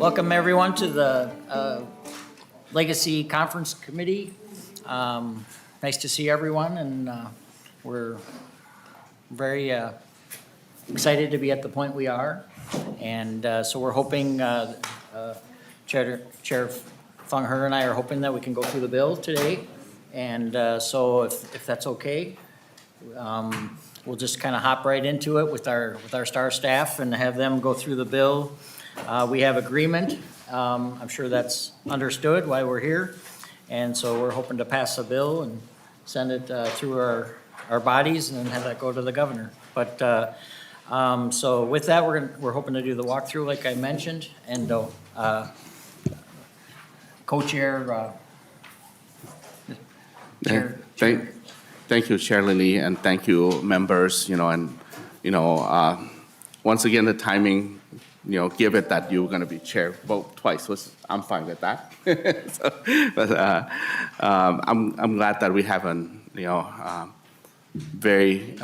Welcome everyone to the Legacy Conference Committee. Nice to see everyone, and we're very excited to be at the point we are. And so we're hoping, Chair Fung Her and I are hoping that we can go through the bill today. And so if that's okay, we'll just kind of hop right into it with our star staff and have them go through the bill. We have agreement. I'm sure that's understood why we're here. And so we're hoping to pass a bill and send it through our bodies and then have that go to the governor. But so with that, we're hoping to do the walkthrough like I mentioned. And co-chair. Thank you, Chair Lilly, and thank you, members. Once again, the timing. Give it that you're going to be chair vote twice. I'm fine with that. I'm glad that we have a very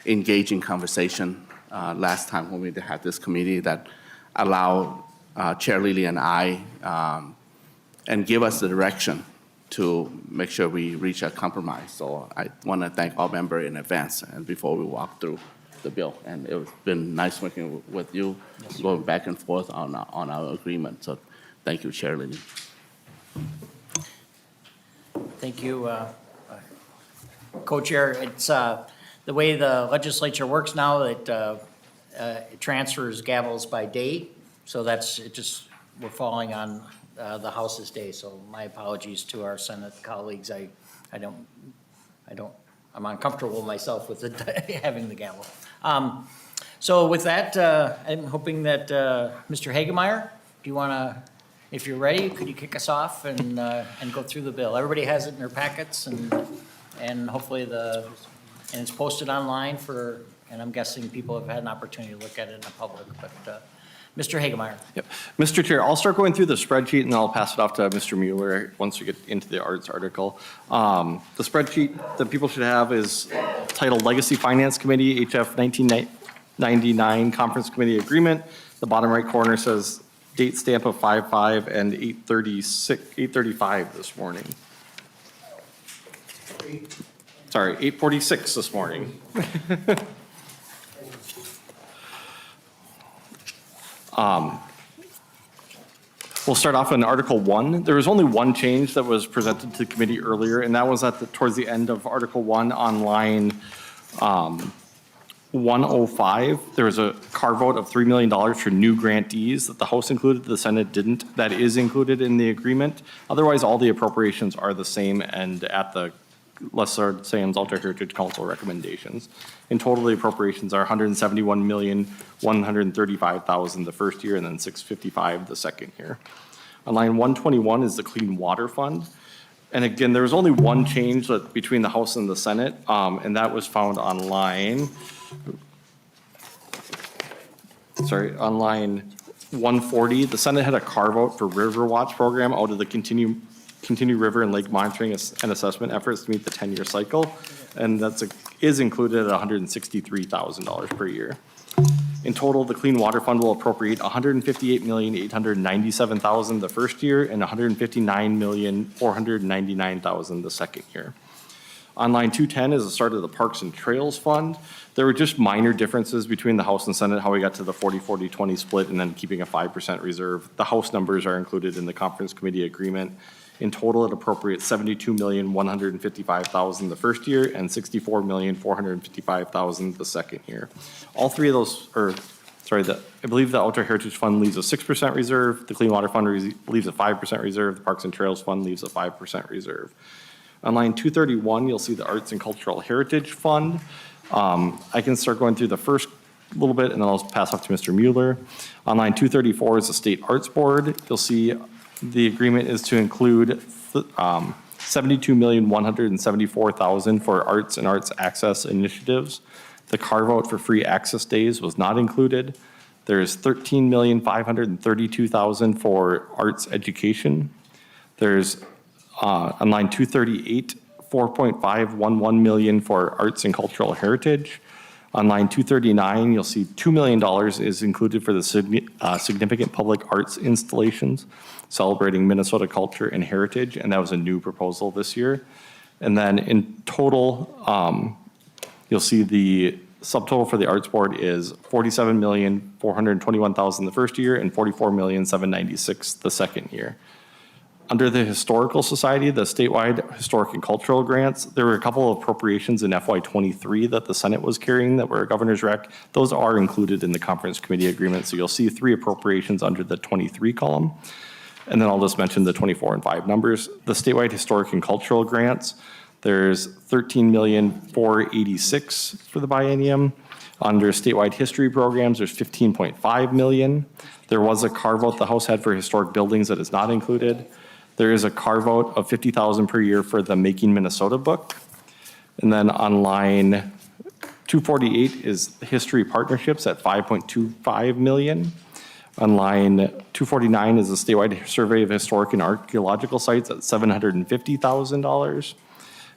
engaging conversation last time when we had this committee that allowed Chair Lilly and I and give us the direction to make sure we reach a compromise. So I want to thank all members in advance and before we walk through the bill, and it's been nice working with you, yes, going back and forth on our agreement. So thank you, Chair Lilly. Thank you, Co-Chair. It's the way the legislature works now that it transfers gavels by day. So we're falling on the House's day. So my apologies to our Senate colleagues. I'm uncomfortable myself with having the gavel. So with that, I'm hoping that Mr. Hagemeyer, do you want to, if you're ready, could you kick us off and go through the bill? Everybody has it in their packets, and hopefully and it's posted online and I'm guessing people have had an opportunity to look at it in the public, but Mr. Hagemeyer. Yep. Mr. Chair, I'll start going through the spreadsheet and then I'll pass it off to Mr. Mueller once we get into the arts article. The spreadsheet that people should have is titled Legacy Finance Committee, HF 1999 Conference Committee Agreement. The bottom right corner says date stamp of 5/5 and 8:35 this morning. Sorry, 8:46 this morning. We'll start off in Article 1. There was only one change that was presented to the committee earlier, and that was towards the end of Article 1 on line 105. There was a carve out of $3 million for new grantees that the House included, the Senate didn't. That is included in the agreement. Otherwise, all the appropriations are the same and at the Lessard Sam's Alter Heritage Council recommendations. In total, the appropriations are $171,135,000 the first year and then $655,000 the second year. On line 121 is the Clean Water Fund. And again, there was only one change between the House and the Senate, and that was found on line 140. The Senate had a carve out for River Watch program out of the continue river and lake monitoring and assessment efforts to meet the 10-year cycle, and is included at $163,000 per year. In total, the Clean Water Fund will appropriate $158,897,000 the first year and $159,499,000 the second year. On line 210 is the start of the Parks and Trails Fund. There were just minor differences between the House and Senate, how we got to the 40-40-20 split and then keeping a 5% reserve. The House numbers are included in the conference committee agreement. In total, it appropriates $72,155,000 the first year and $64,455,000 the second year. All three of those, I believe the Outdoor Heritage Fund leaves a 6% reserve, the Clean Water Fund leaves a 5% reserve, the Parks and Trails Fund leaves a 5% reserve. On line 231, you'll see the Arts and Cultural Heritage Fund. I can start going through the first little bit and then I'll pass off to Mr. Mueller. On line 234 is the State Arts Board. You'll see the agreement is to include $72,174,000 for arts and arts access initiatives. The carve out for free access days was not included. There's $13,532,000 for arts education. There's on line 238, $4.511 million for arts and cultural heritage. On line 239, you'll see $2 million is included for the significant public arts installations celebrating Minnesota culture and heritage, and that was a new proposal this year. And then in total, you'll see the subtotal for the Arts Board is $47,421,000 the first year and $44,796,000 the second year. Under the Historical Society, the statewide historic and cultural grants, there were a couple of appropriations in FY23 that the Senate was carrying that were a governor's rec. Those are included in the conference committee agreement, so you'll see 3 appropriations under the 23 column. And then I'll just mention the 24 and 5 numbers. The statewide historic and cultural grants, there's $13,486,000 for the biennium. Under statewide history programs, there's $15.5 million. There was a carve-out the House had for historic buildings that is not included. There is a carve-out of $50,000 per year for the Making Minnesota book. And then on line 248 is history partnerships at $5.25 million. On line 249 is a statewide survey of historic and archaeological sites at $750,000.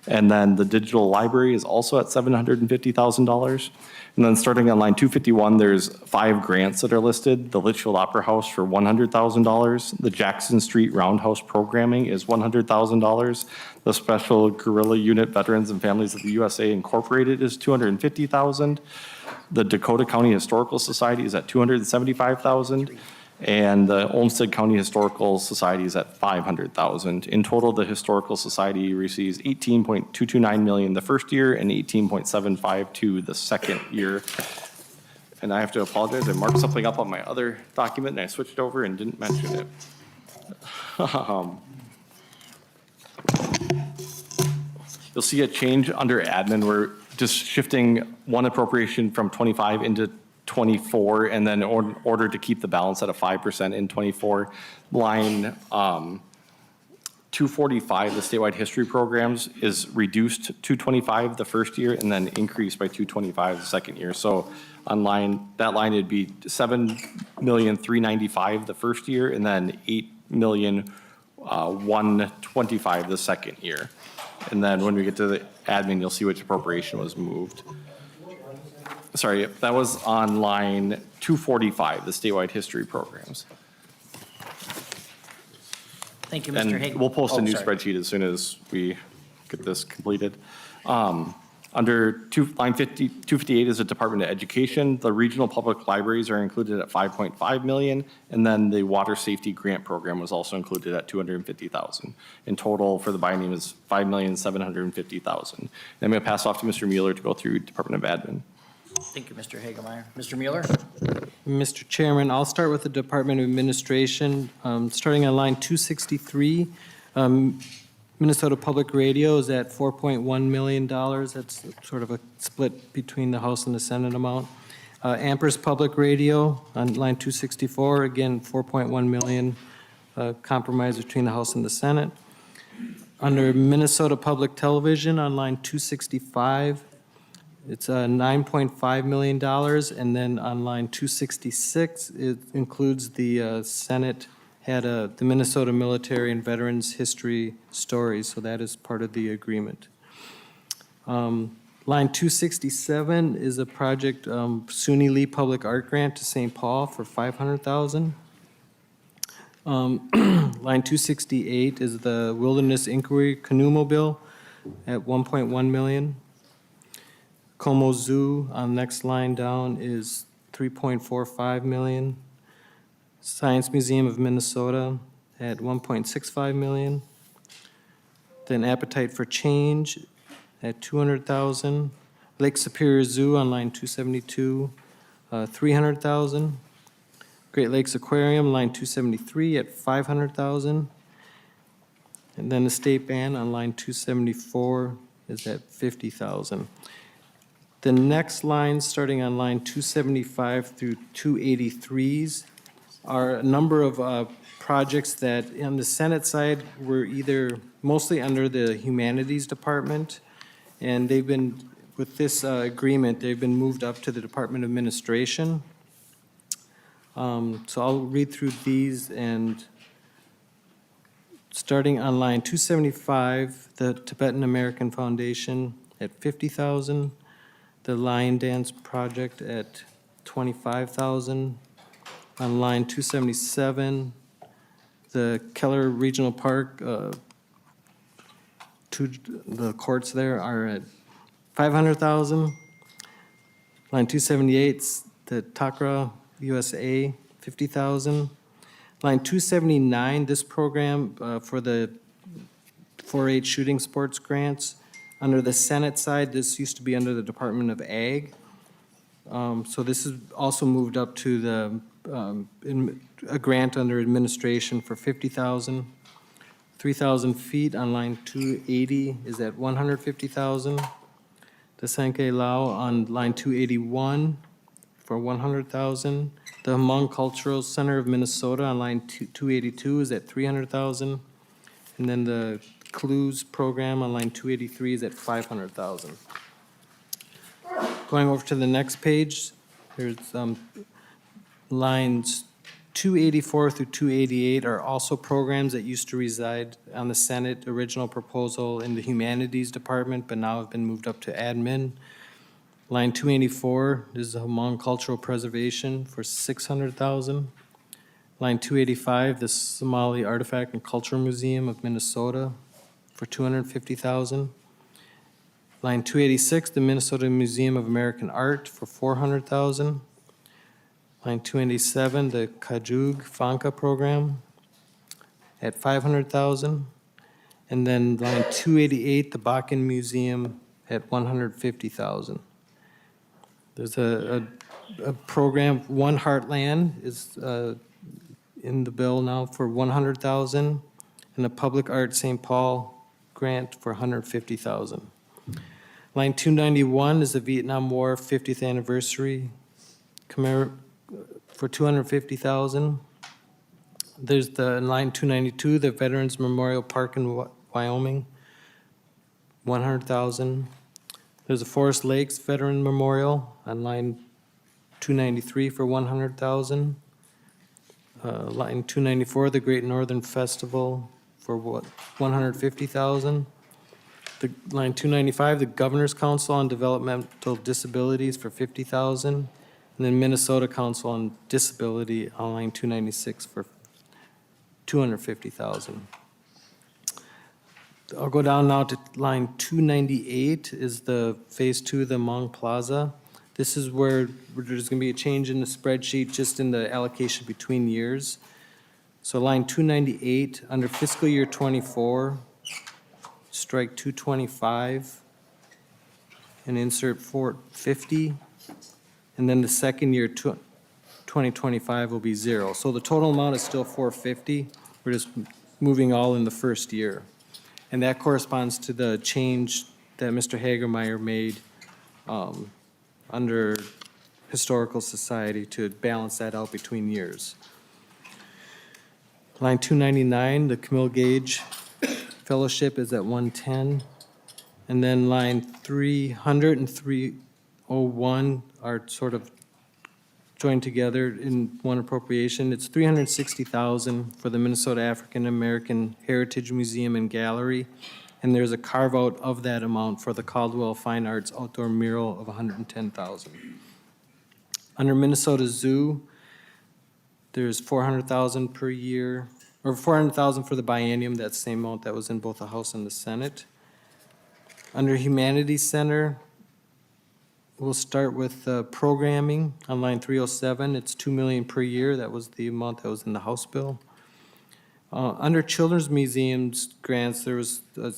And then the digital library is also at $750,000. And then starting on line 251, there's 5 grants that are listed. The Litchfield Opera House for $100,000. The Jackson Street Roundhouse Programming is $100,000. The Special Guerrilla Unit Veterans and Families of the USA Incorporated is $250,000. The Dakota County Historical Society is at $275,000. And the Olmsted County Historical Society is at $500,000. In total, the Historical Society receives $18.229 million the first year and $18.752 the second year. And I have to apologize, I marked something up on my other document and I switched over and didn't mention it. You'll see a change under admin. We're just shifting one appropriation from 25 into 24, and then in order to keep the balance at a 5% in 24. Line 245, the statewide history programs, is reduced to 225 the first year and then increased by 225 the second year. So on that line, it'd be $7,395,000 the first year and then $8,125,000 the second year. And then when we get to the admin, you'll see which appropriation was moved. Sorry, that was on line 245, the statewide history programs. Thank you, Mr. Hagan. And we'll post a new sorry. spreadsheet as soon as we get this completed. Under line 258 is the Department of Education. The regional public libraries are included at $5.5 million, and then the water safety grant program was also included at $250,000. In total for the biennium is $5,750,000. I'm going to pass off to Mr. Mueller to go through Department of Admin. Thank you, Mr. Hagemeyer. Mr. Mueller? Mr. Chairman, I'll start with the Department of Administration. Starting on line 263, Minnesota Public Radio is at $4.1 million. That's sort of a split between the House and the Senate amount. Amherst Public Radio on line 264, again, $4.1 million, compromise between the House and the Senate. Under Minnesota Public Television on line 265, it's $9.5 million, and then on line 266, it includes the Senate had the Minnesota Military and Veterans History Stories, so that is part of the agreement. Line 267 is a project SUNY Lee Public Art Grant to St. Paul for $500,000. Line 268 is the Wilderness Inquiry Canoe Mobile at $1.1 million. Como Zoo on next line down is $3.45 million. Science Museum of Minnesota at $1.65 million. Then Appetite for Change at $200,000. Lake Superior Zoo on line 272, $300,000. Great Lakes Aquarium, line 273 at $500,000. And then the State Band on line 274 is at $50,000. The next lines, starting on line 275 through 283s, are a number of projects that on the Senate side were either mostly under the Humanities Department, and they've been, with this agreement, they've been moved up to the Department of Administration. So I'll read through these, and starting on line 275, the Tibetan American Foundation at $50,000. the Lion Dance Project at 25,000. On line 277, the Keller Regional Park, the courts there are at 500,000. Line 278, 's the Takra USA, 50,000. Line 279, this program for the 4-H shooting sports grants. Under the Senate side, this used to be under the Department of Ag. So this is also moved up to the, a grant under administration for 50,000. 3,000 feet on line 280 is at 150,000. The Sankei Lao on line 281 for 100,000. The Hmong Cultural Center of Minnesota on line 282 is at 300,000. And then the Clues program on line 283 is at 500,000. Going over to the next page, there's lines 284 through 288 are also programs that used to reside on the Senate original proposal in the Humanities Department, but now have been moved up to admin. Line 284 is the Hmong Cultural Preservation for 600,000. Line 285, the Somali Artifact and Culture Museum of Minnesota for 250,000. Line 286, the Minnesota Museum of American Art for 400,000. Line 287, the Kajug Fanka program at 500,000. And then line 288, the Bakken Museum at 150,000. There's a program, One Heartland is in the bill now for 100,000, and a Public Art St. Paul grant for 150,000. Line 291 is the Vietnam War 50th anniversary for 250,000. There's the line 292, the Veterans Memorial Park in Wyoming, 100,000. There's a Forest Lakes Veteran Memorial on line 293 for 100,000. Line 294, the Great Northern Festival for 150,000. The line 295, the Governor's Council on Developmental Disabilities for 50,000. And then Minnesota Council on Disability on line 296 for 250,000. I'll go down now to line 298 is the phase 2, the Mong Plaza. This is where there's going to be a change in the spreadsheet, just in the allocation between years. So line 298, under fiscal year 24, strike 225 and insert 450. And then the second year, 2025, will be 0. So the total amount is still 450. We're just moving all in the first year. And that corresponds to the change that Mr. Hagermeyer made under Historical Society to balance that out between years. Line 299, the Camille Gage Fellowship is at 110. And then line 300 and 301 are sort of joined together in one appropriation. It's 360,000 for the Minnesota African American Heritage Museum and Gallery. And there's a carve out of that amount for the Caldwell Fine Arts Outdoor Mural of 110,000. Under Minnesota Zoo, there's 400,000 per year, or 400,000 for the biennium, that same amount that was in both the House and the Senate. Under Humanities Center, we'll start with programming on line 307. It's $2 million per year. That was the amount that was in the House bill. Under Children's Museums grants, there was a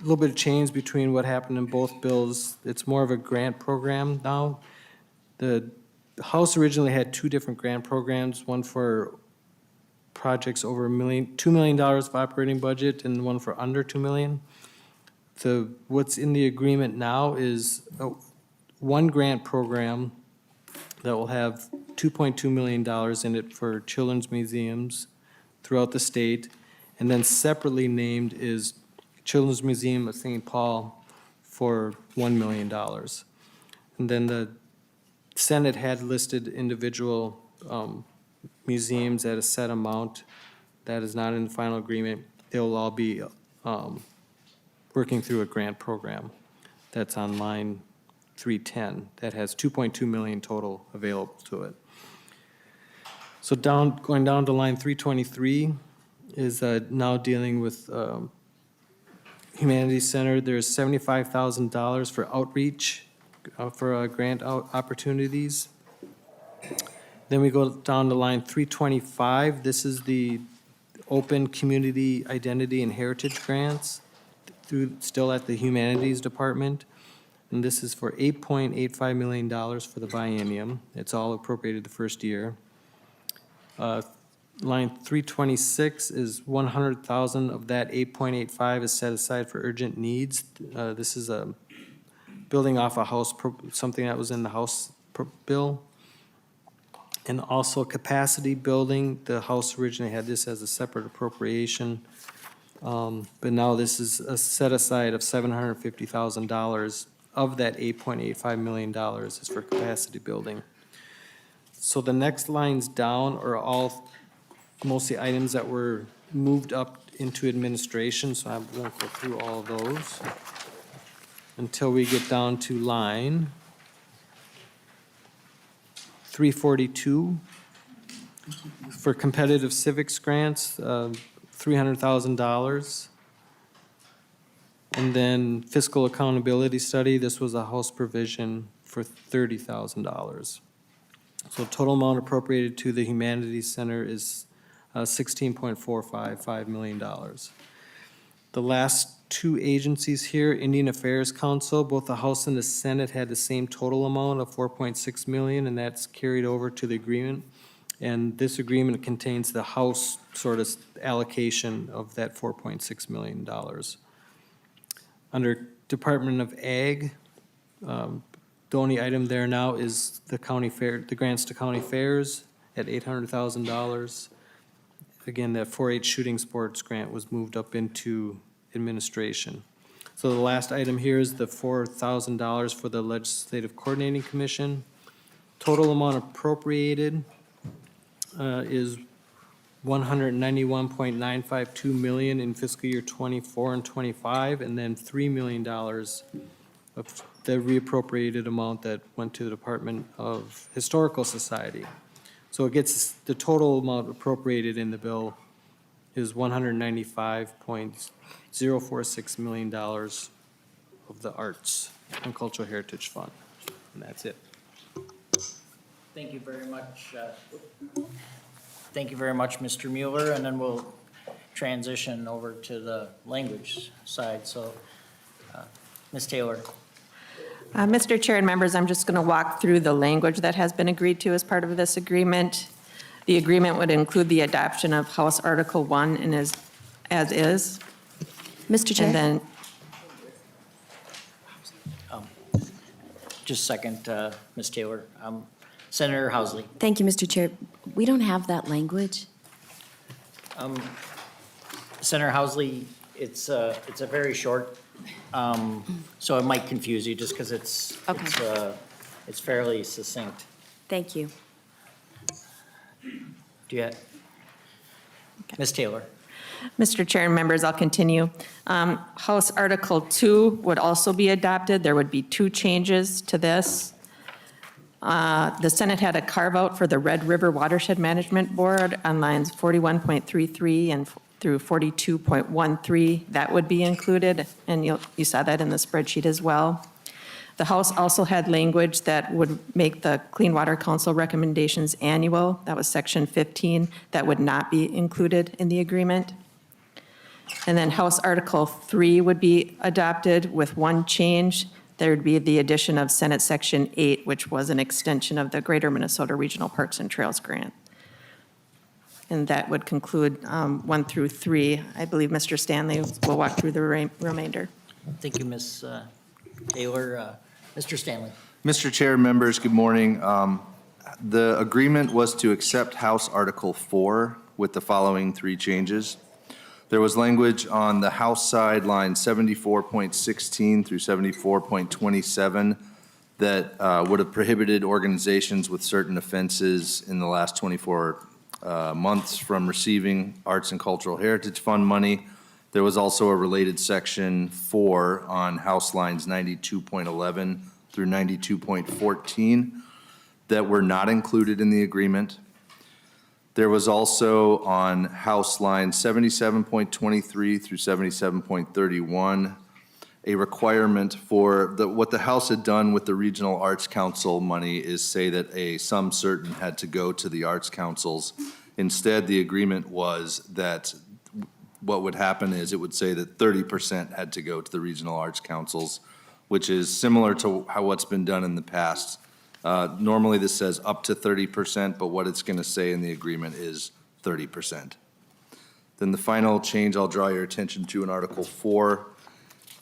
little bit of change between what happened in both bills. It's more of a grant program now. The House originally had 2 different grant programs, one for projects over $2 million of operating budget and one for under $2 million. So what's in the agreement now is one grant program that will have $2.2 million in it for children's museums throughout the state, and then separately named is Children's Museum of St. Paul for $1 million. And then the Senate had listed individual museums at a set amount. That is not in the final agreement. They'll all be working through a grant program. That's on line 310. That has 2.2 million total available to it. So going down to line 323 is now dealing with Humanities Center. There's $75,000 for outreach, for grant opportunities. Then we go down to line 325. This is the Open Community Identity and Heritage Grants still at the Humanities Department. And this is for $8.85 million for the biennium. It's all appropriated the first year. Line 326 is 100,000 of that 8.85 is set aside for urgent needs. This is a building off a house, something that was in the House bill. And also capacity building. The House originally had this as a separate appropriation. But now this is a set aside of $750,000 of that $8.85 million is for capacity building. So the next lines down are all mostly items that were moved up into administration, so I won't go through all of those until we get down to line 342 for competitive civics grants, $300,000. And then fiscal accountability study, this was a House provision for $30,000. So total amount appropriated to the Humanities Center is $16.455 million. The last two agencies here, Indian Affairs Council, both the House and the Senate had the same total amount of $4.6 million, and that's carried over to the agreement. And this agreement contains the House sort of allocation of that $4.6 million. Under Department of Ag, the only item there now is the county fair, the grants to county fairs at $800,000. Again, that 4-H shooting sports grant was moved up into administration. So the last item here is the $4,000 for the Legislative Coordinating Commission. Total amount appropriated is $191.952 million in fiscal year '24 and '25, and then $3 million of the reappropriated amount that went to the Department of Historical Society. So it gets, the total amount appropriated in the bill is $195.046 million of the Arts and Cultural Heritage Fund, and that's it. Thank you very much. Thank you very much, Mr. Mueller, and then we'll transition over to the language side. So, Ms. Taylor. Mr. Chair and members, I'm just going to walk through the language that has been agreed to as part of this agreement. The agreement would include the adoption of House Article 1 and as is. Mr. Chair? And then, Just a second, Ms. Taylor. Senator Housley. Thank you, Mr. Chair. We don't have that language. Senator Housley, it's a very short, so it might confuse you just because it's fairly succinct. Thank you. Do you have? Ms. Taylor. Mr. Chair and members, I'll continue. House Article 2 would also be adopted. There would be two changes to this. The Senate had a carve-out for the Red River Watershed Management Board on lines 41.33 and through 42.13. That would be included, and you saw that in the spreadsheet as well. The House also had language that would make the Clean Water Council recommendations annual. That was Section 15. That would not be included in the agreement. And then House Article 3 would be adopted with one change. There would be the addition of Senate Section 8, which was an extension of the Greater Minnesota Regional Parks and Trails Grant. And that would conclude 1 through 3. I believe Mr. Stanley will walk through the remainder. Thank you, Ms. Taylor. Mr. Stanley. Mr. Chair, members, good morning. The agreement was to accept House Article 4 with the following three changes. There was language on the House side, line 74.16 through 74.27, that would have prohibited organizations with certain offenses in the last 24 months from receiving Arts and Cultural Heritage Fund money. There was also a related Section 4 on House lines 92.11 through 92.14 that were not included in the agreement. There was also on House line 77.23 through 77.31, a requirement for what the House had done with the Regional Arts Council money is say that a sum certain had to go to the arts councils. Instead, the agreement was that what would happen is it would say that 30% had to go to the regional arts councils, which is similar to what's been done in the past. Normally, this says up to 30%, but what it's going to say in the agreement is 30%. Then the final change I'll draw your attention to in Article 4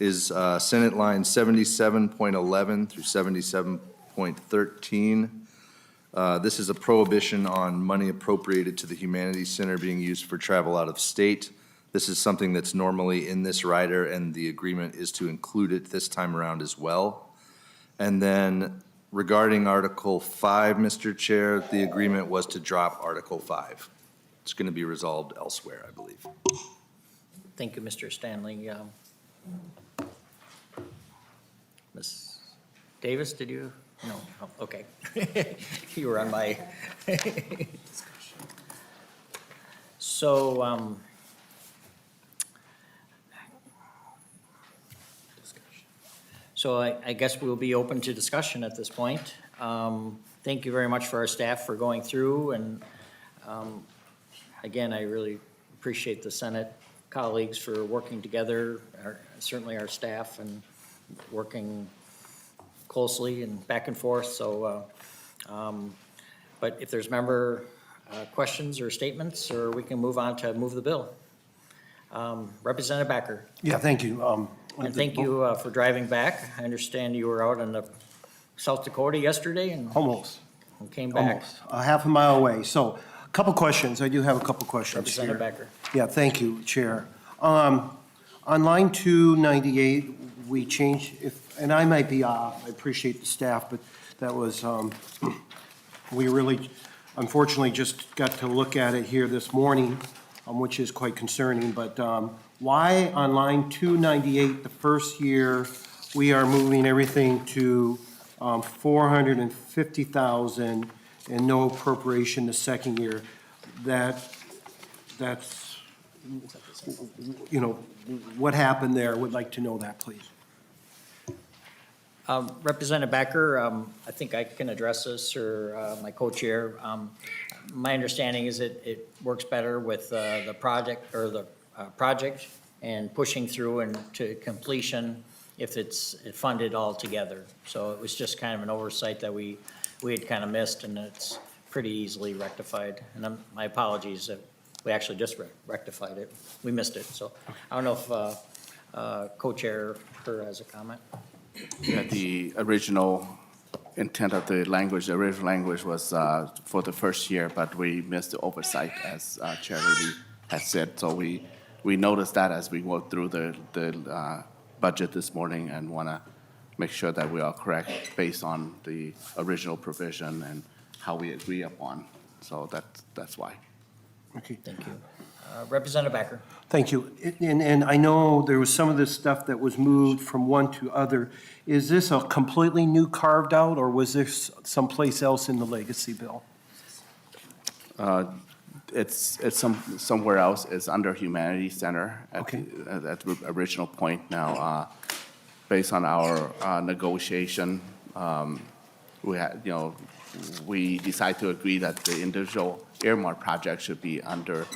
is Senate line 77.11 through 77.13. This is a prohibition on money appropriated to the Humanities Center being used for travel out of state. This is something that's normally in this rider, and the agreement is to include it this time around as well. And then regarding Article 5, Mr. Chair, the agreement was to drop Article 5. It's going to be resolved elsewhere, I believe. Thank you, Mr. Stanley. Ms. Davis, did you? No, oh, okay. You were on my. So, I guess we'll be open to discussion at this point. Thank you very much for our staff for going through, and again, I really appreciate the Senate colleagues for working together, certainly our staff, and working closely and back and forth. So, but if there's member questions or statements, or we can move on to move the bill. Representative Backer. Yeah, thank you. And thank you for driving back. I understand you were out in the South Dakota yesterday and Almost, came back. almost, a half a mile away. So, a couple questions. I do have a couple questions here. Representative Backer. Yeah, thank you, Chair. On line 298, we changed, and I might be off, I appreciate the staff, but that was, we really, unfortunately, just got to look at it here this morning, which is quite concerning, but why on line 298, the first year, we are moving everything to 450,000 and no appropriation the second year? That's, you know, what happened there? Would like to know that, please. Representative Backer, I think I can address this, or my co-chair. My understanding is it works better with the project, or the project, and pushing through and to completion if it's funded all together. So it was just kind of an oversight that we had kind of missed, and it's pretty easily rectified. And my apologies that we actually just rectified it. We missed it. So I don't know if co-chair Kerr has a comment. Yeah, the original intent of the language, the original language was for the first year, but we missed the oversight, as Chair Levy has said. So we noticed that as we worked through the budget this morning, and want to make sure that we are correct based on the original provision and how we agree upon. So that's why. Okay. Thank you. Representative Backer. Thank you. And I know there was some of this stuff that was moved from one to other. Is this a completely new carved out, or was this someplace else in the legacy bill? It's somewhere else. It's under Humanities Center at Okay. at the original point. Now, based on our negotiation, we had, we decided to agree that the individual earmark project should be under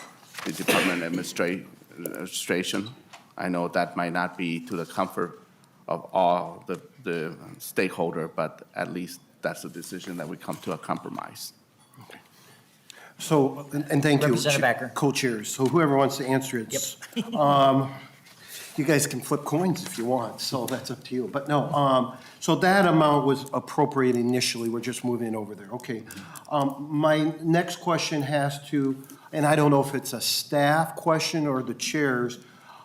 the Department of Administration. I know that might not be to the comfort of all the stakeholder, but at least that's the decision that we come to a compromise. So, and thank you. Representative Backer. Co-chairs, so whoever wants to answer it. Yep. You guys can flip coins if you want, so that's up to you. But no, so that amount was appropriated initially, we're just moving it over there, okay. My next question has to, and I don't know if it's a staff question or the chairs,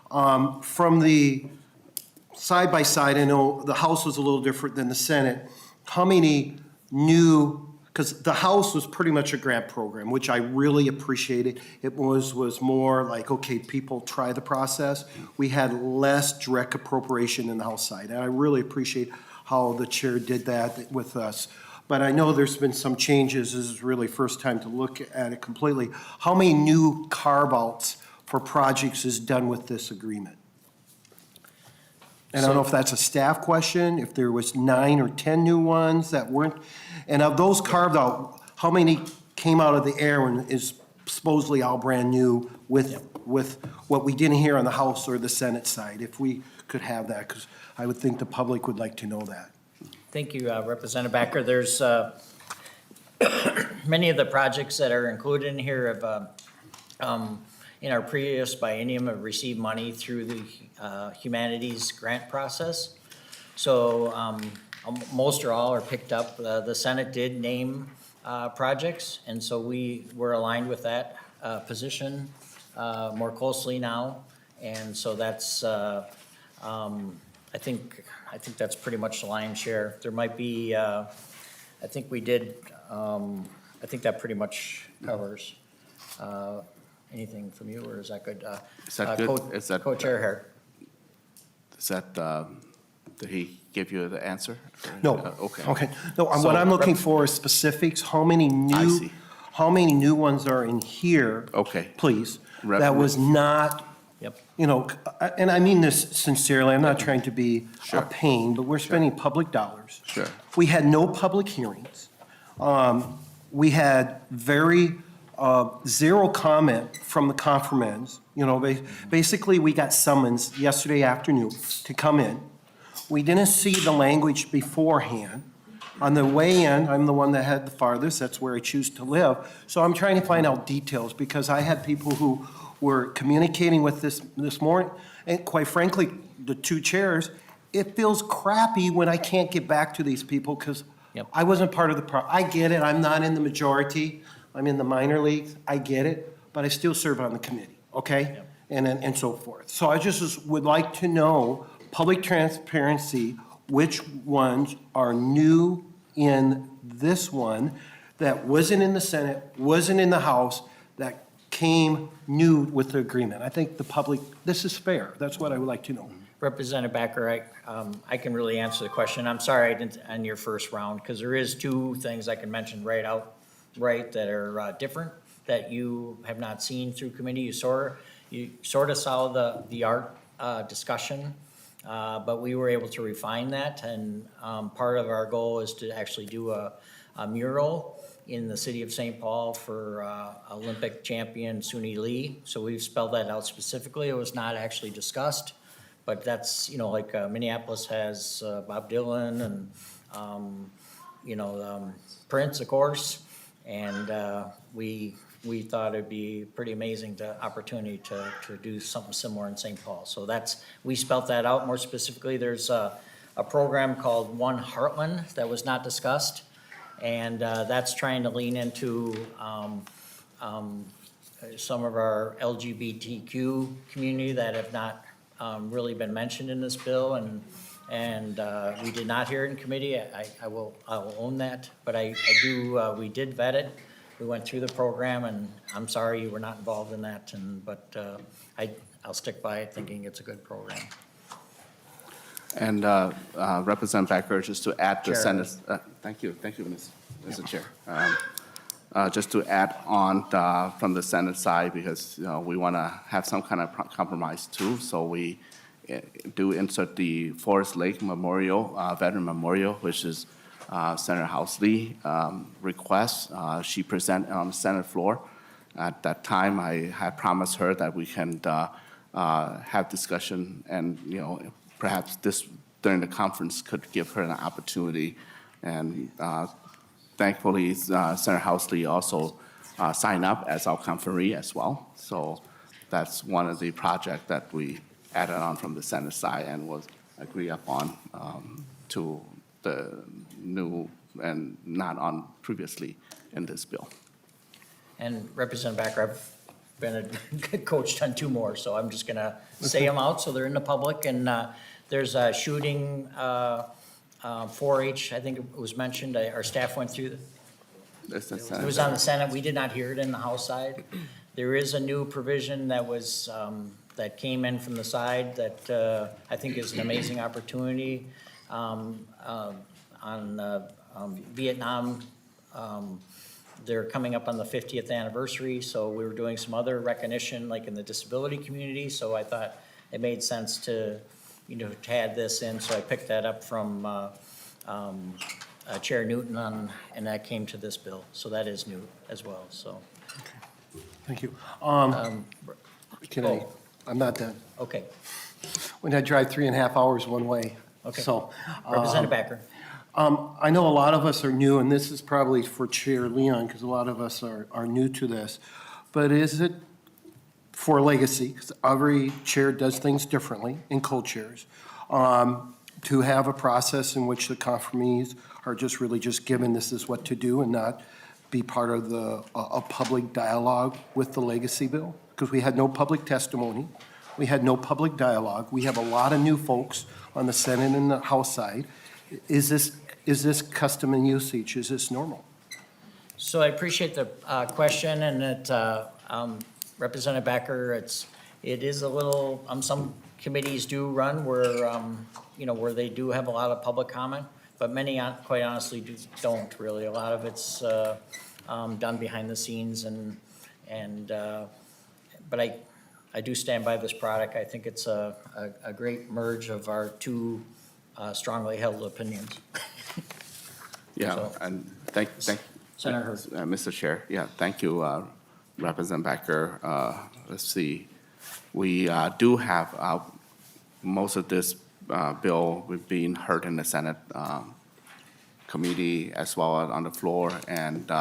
from the side by side, I know the House was a little different than the Senate. How many new, because the House was pretty much a grant program, which I really appreciated. It was more like, okay, people try the process. We had less direct appropriation in the House side, and I really appreciate. how the chair did that with us. But I know there's been some changes. This is really first time to look at it completely. How many new carve-outs for projects is done with this agreement? And I don't know if that's a staff question, if there was 9 or 10 new ones that weren't, and of those carved out, how many came out of the air and is supposedly all brand new with what we didn't hear on the House or the Senate side? If we could have that, because I would think the public would like to know that. Thank you, Representative Backer. There's many of the projects that are included in here have, in our previous biennium, have received money through the humanities grant process. So most or all are picked up. The Senate did name projects, and so we were aligned with that position more closely now. And so that's, I think that's pretty much the lion's share. There might be, I think we did, I think that pretty much covers. Anything from you, or is that good? Is that good? Is that- Co-Chair Hare. Is that, did he give you the answer? No. Okay. Okay. No, So- what I'm looking for is specifics. How many see. how many new ones are in here? Okay. Please, that was not, Yep. you know, and I mean this sincerely, I'm not trying to be a Sure. pain, but we're spending public dollars. Sure. We had no public hearings. We had very, zero comment from the conferments. You know, basically, we got summons yesterday afternoon to come in. We didn't see the language beforehand. On the way in, I'm the one that had the farthest, that's where I choose to live. So I'm trying to find out details, because I had people who were communicating with this morning, and quite frankly, the two chairs, it feels crappy when I can't get back to these people, because Yep. I wasn't part of the I get it, I'm not in the majority, I'm in the minor leagues, I get it, but I still serve on the committee, okay? And so forth. So I just would like to know, public transparency, which ones are new in this one that wasn't in the Senate, wasn't in the House, that came new with the agreement. I think the public, this is fair. That's what I would like to know. Representative Backer, I can really answer the question. I'm sorry I didn't on your first round, because there is two things I can mention right that are different, that you have not seen through committee. You sort of saw the art discussion, but we were able to refine that, and part of our goal is to actually do a mural in the city of St. Paul for Olympic champion Suni Lee. So we've spelled that out specifically. It was not actually discussed, but that's, you know, like Minneapolis has Bob Dylan and, you know, Prince, of course. And we thought it'd be pretty amazing opportunity to do something similar in St. Paul. So we spelt that out more specifically. There's a program called One Heartland that was not discussed. And that's trying to lean into some of our LGBTQ community that have not really been mentioned in this bill, and we did not hear it in committee. I will own that, but I do. We did vet it. We went through the program, and I'm sorry you were not involved in that. But I'll stick by it, thinking it's a good program. And Representative Backer, just to add the Chair. Senate, thank you, Mr. Chair. Just to add on from the Senate side, because we want to have some kind of compromise too, so we do insert the Forest Lake Memorial, Veteran Memorial, which is Senator Housley request. She presented on the Senate floor. At that time, I had promised her that we can have discussion, and perhaps this during the conference could give her an opportunity. And thankfully, Senator Housley also signed up as our conferee as well. So that's one of the projects that we added on from the Senate side and was agreed upon to the new and not on previously in this bill. And Representative Backer, I've been a coached on two more, so I'm just gonna say them out so they're in the public. And there's a shooting 4-H, I think it was mentioned. Our staff went through. That's the It Senate was on the Senate. We did not hear it in the House side. There is a new provision that was, that came in from the side that I think is an amazing opportunity. on Vietnam. They're coming up on the 50th anniversary, so we were doing some other recognition, like in the disability community, so I thought it made sense to, to add this in, so I picked that up from Chair Newton and that came to this bill, so that is new as well, so. Thank you. Um, I'm not done. Okay, When I drive 3.5 hours one way. Okay. So. Representative Backer. I know a lot of us are new, and this is probably for Chair Leon, because a lot of us are new to this. But is it for legacy, because every chair does things differently, and co-chairs, to have a process in which the confirmees are just really just given this is what to do and not be part of a public dialogue with the legacy bill? Because we had no public testimony. We had no public dialogue. We have a lot of new folks on the Senate and the House side. Is this custom and usage? Is this normal? So I appreciate the question, and that Representative Backer, it is a little, some committees do run where, where they do have a lot of public comment, but many, quite honestly, don't really. A lot of it's done behind the scenes, but I do stand by this product. I think it's a great merge of our two strongly held opinions. Yeah, So- and thank Senator Hurd. Mr. Chair, yeah, thank you, Representative Becker. Let's see, we do have most of this bill being heard in the Senate committee as well as on the floor, and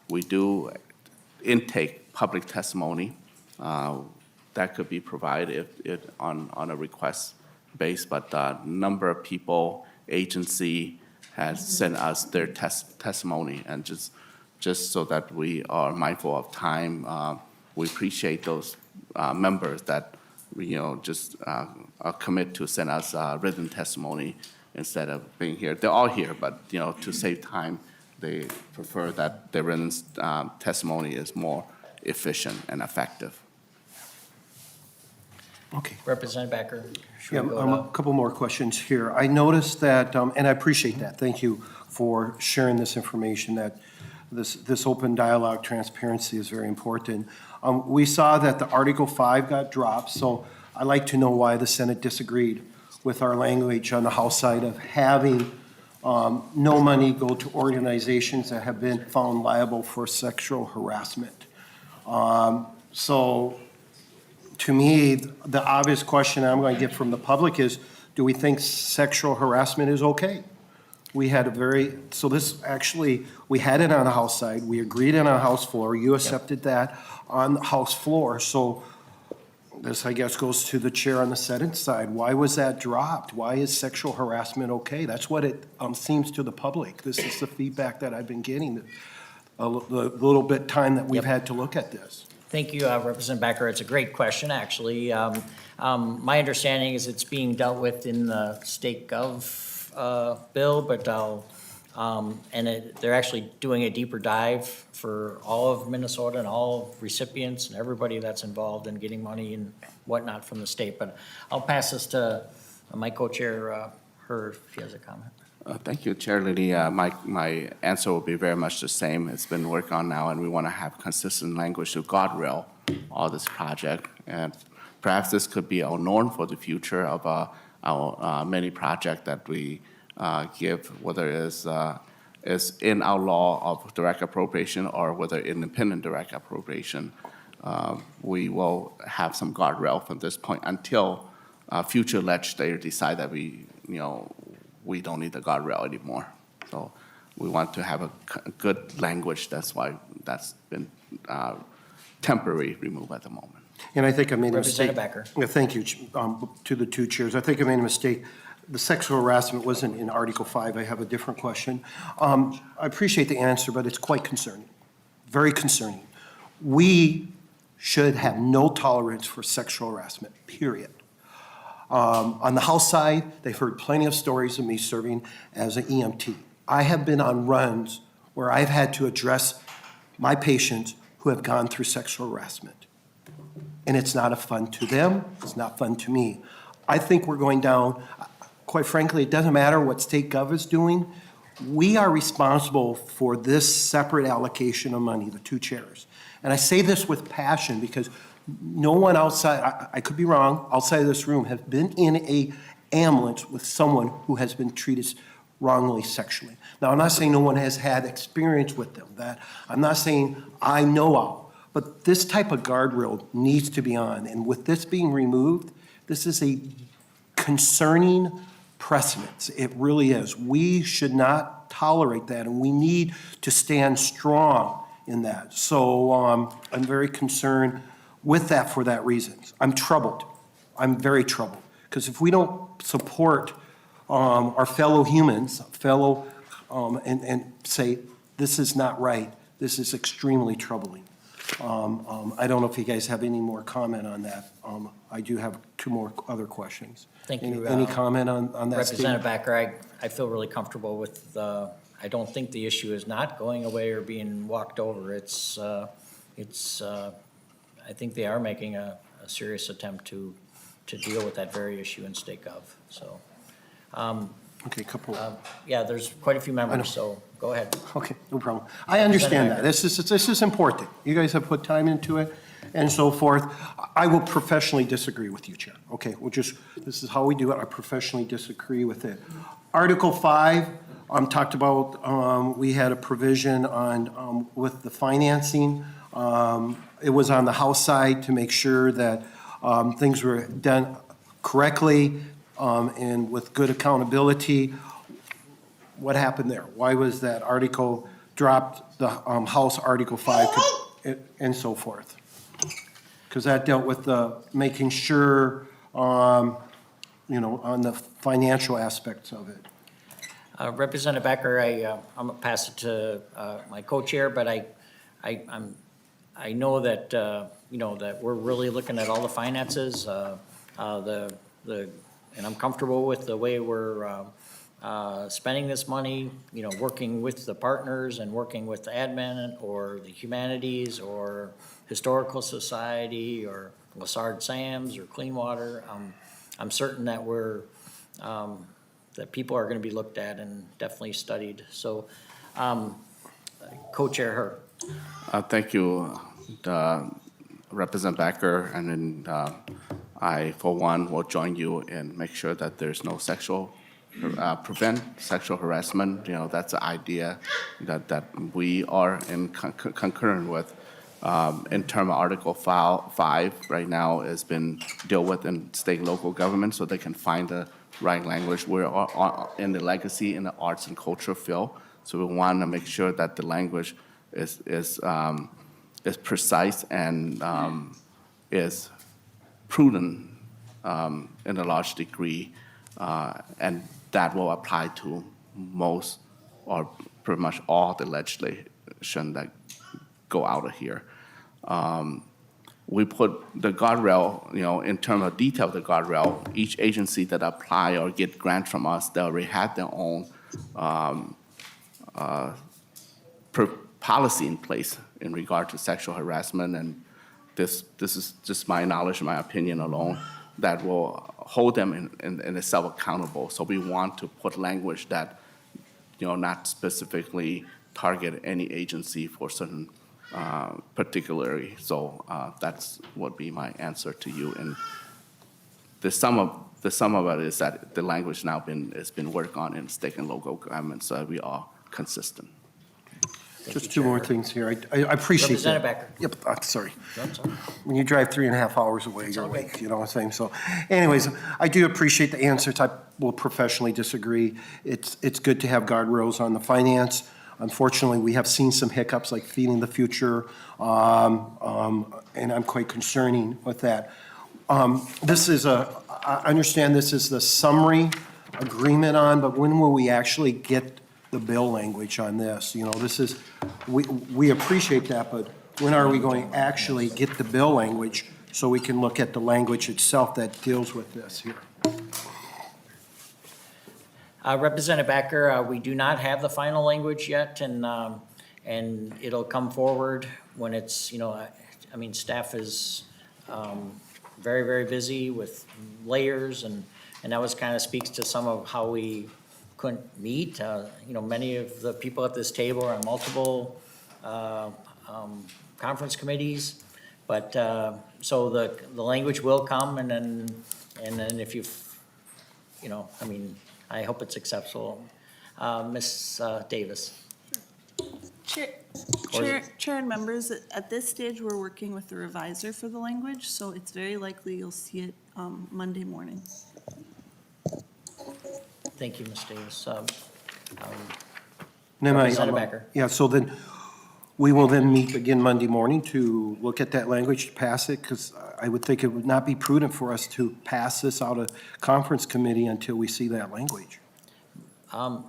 we do intake public testimony that could be provided if on a request base, but a number of people, agency has sent us their testimony, and just so that we are mindful of time, we appreciate those members that, just commit to send us written testimony instead of being here. They're all here, but, to save time, they prefer that their written testimony is more efficient and effective. Okay. Representative Backer. should Yeah, we go a to- couple more questions here. I noticed that, and I appreciate that, thank you for sharing this information, that this open dialogue transparency is very important. We saw that the Article 5 got dropped, so I'd like to know why the Senate disagreed with our language on the House side of having no money go to organizations that have been found liable for sexual harassment. So to me, the obvious question I'm going to get from the public is, do we think sexual harassment is okay? We had so this actually, we had it on the House side, we agreed on the House floor, you accepted that on the House floor, so this, I guess, goes to the chair on the Senate side. Why was that dropped? Why is sexual harassment okay? That's what it seems to the public. This is the feedback that I've been getting, the little bit time that we've had to look at this. Thank you, Representative Backer. It's a great question, actually. My understanding is it's being dealt with in the state gov bill, but they're actually doing a deeper dive for all of Minnesota and all recipients and everybody that's involved in getting money and whatnot from the state. But I'll pass this to my co-chair, Hurd, if he has a comment. Thank you, Chair Liddy. My answer will be very much the same. It's been worked on now, and we want to have consistent language to guardrail all this project. And perhaps this could be our norm for the future of our many projects that we give, whether it's in our law of direct appropriation or whether independent direct appropriation. We will have some guardrail from this point until future legislators decide that we don't need the guardrail anymore. So we want to have a good language. That's why that's been temporary removed at the moment. And I think I made a mistake. Representative Backer. Yeah, thank you to the two chairs. I think I made a mistake. The sexual harassment wasn't in Article 5. I have a different question. I appreciate the answer, but it's quite concerning, very concerning. We should have no tolerance for sexual harassment, period. On the House side, they've heard plenty of stories of me serving as an EMT. I have been on runs where I've had to address my patients who have gone through sexual harassment. And it's not fun to them, it's not fun to me. I think we're going down, quite frankly, it doesn't matter what state gov is doing. We are responsible for this separate allocation of money, the 2 chairs. And I say this with passion because no one outside, I could be wrong, outside of this room has been in a ambulance with someone who has been treated wrongly sexually. Now, I'm not saying no one has had experience with them, that, I'm not saying I know of, but this type of guardrail needs to be on. And with this being removed, this is a concerning precedent. It really is. We should not tolerate that, and we need to stand strong in that. So I'm very concerned with that for that reason. I'm troubled. I'm very troubled. Because if we don't support our fellow humans, and say, this is not right, this is extremely troubling. I don't know if you guys have any more comment on that. I do have 2 more other questions. Thank you. Any comment on that Representative statement? Backer, I feel really comfortable with, I don't think the issue is not going away or being walked over. I think they are making a serious attempt to deal with that very issue in state gov, so. Okay, couple. Yeah, there's quite a few members, so go ahead. Okay, no problem. I understand that. This is important. You guys have put time into it and so forth. I will professionally disagree with you, Chair. Okay, this is how we do it. I professionally disagree with it. Article 5, talked about, we had a provision on, with the financing. It was on the House side to make sure that things were done correctly and with good accountability. What happened there? Why was that article dropped, the House Article 5 and so forth? Because that dealt with the making sure, on the financial aspects of it. Representative Becker, I'm gonna pass it to my co-chair, but I know that, that we're really looking at all the finances, and I'm comfortable with the way we're spending this money, working with the partners and working with the admin or the humanities or Historical Society or Lassard Sams or Clean Water. I'm certain that that people are going to be looked at and definitely studied. So, Co-Chair Hurd. Thank you, Representative Backer, and then I, for one, will join you and make sure that there's no prevent sexual harassment. That's the idea that we are in concurrent with. In terms of Article 5, right now has been dealt with in state and local government, so they can find the right language. We're in the legacy in the arts and culture field, so we want to make sure that the language is precise and is prudent in a large degree, and that will apply to most or pretty much all the legislation that go out of here. We put the guardrail, in terms of detail of the guardrail, each agency that apply or get grant from us, they already have their own policy in place in regard to sexual harassment, and this is just my knowledge, my opinion alone, that will hold them in itself accountable. So we want to put language that, not specifically target any agency for certain particularly. So that's would be my answer to you. And the sum of it is that the language now has been worked on in state and local governments, so we are consistent. Just 2 more things here. I appreciate that. Representative Becker. Yep, sorry. No, it's all right. When you drive 3.5 hours away, you're awake, you know what I'm saying? So anyways, I do appreciate the answers. I will professionally disagree. It's good to have guardrails on the finance. Unfortunately, we have seen some hiccups like Feeding the Future, and I'm quite concerning with that. I understand this is the summary agreement on, but when will we actually get the bill language on this? We appreciate that, but when are we going to actually get the bill language so we can look at the language itself that deals with this here? Representative Becker, we do not have the final language yet, and it'll come forward when it's, staff is very, very busy with layers and And that was kind of speaks to some of how we couldn't meet. Many of the people at this table are on multiple conference committees. But, so the language will come, and then if I hope it's acceptable. Ms. Davis? Chair and members, at this stage, we're working with the reviser for the language, so it's very likely you'll see it Monday morning. Thank you, Ms. Davis. Representative Becker. Yeah, so then, we will then meet again Monday morning to look at that language, to pass it, because I would think it would not be prudent for us to pass this out of conference committee until we see that language.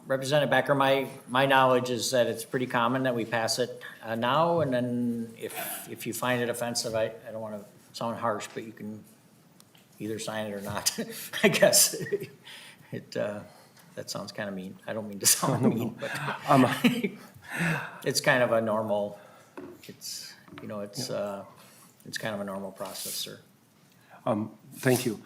Representative Becker, my knowledge is that it's pretty common that we pass it now, and then if you find it offensive, I don't want to sound harsh, but you can either sign it or not, I guess. That sounds kind of mean. I don't mean to sound mean, but it's kind of a normal, it's kind of a normal process, sir. Thank you.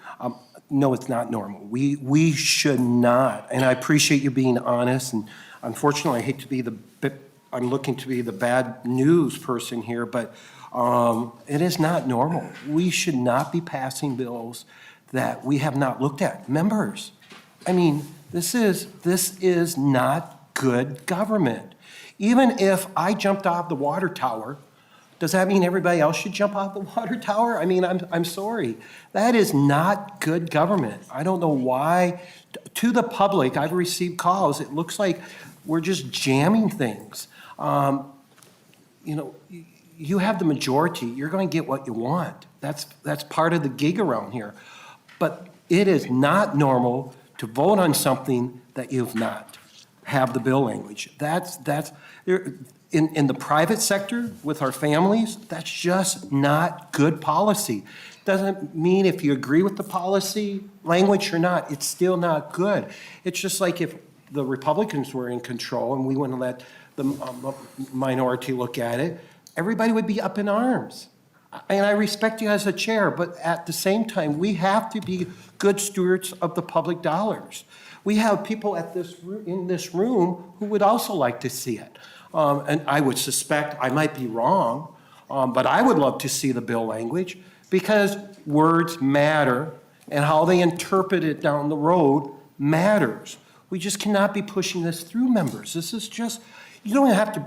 No, it's not normal. We should not, and I appreciate you being honest, and unfortunately, I hate to be I'm looking to be the bad news person here, but it is not normal. We should not be passing bills that we have not looked at. Members, I mean, this is not good government. Even if I jumped off the water tower, does that mean everybody else should jump off the water tower? I mean, I'm sorry. That is not good government. I don't know why. To the public, I've received calls. It looks like we're just jamming things. You have the majority. You're going to get what you want. That's part of the gig around here. But it is not normal to vote on something that you've not have the bill language. In the private sector with our families, that's just not good policy. Doesn't mean if you agree with the policy language or not, it's still not good. It's just like if the Republicans were in control and we wouldn't let the minority look at it, everybody would be up in arms. And I respect you as a chair, but at the same time, we have to be good stewards of the public dollars. We have people in this room who would also like to see it. And I would suspect, I might be wrong, but I would love to see the bill language because words matter and how they interpret it down the road matters. We just cannot be pushing this through, members. This is just, you don't have to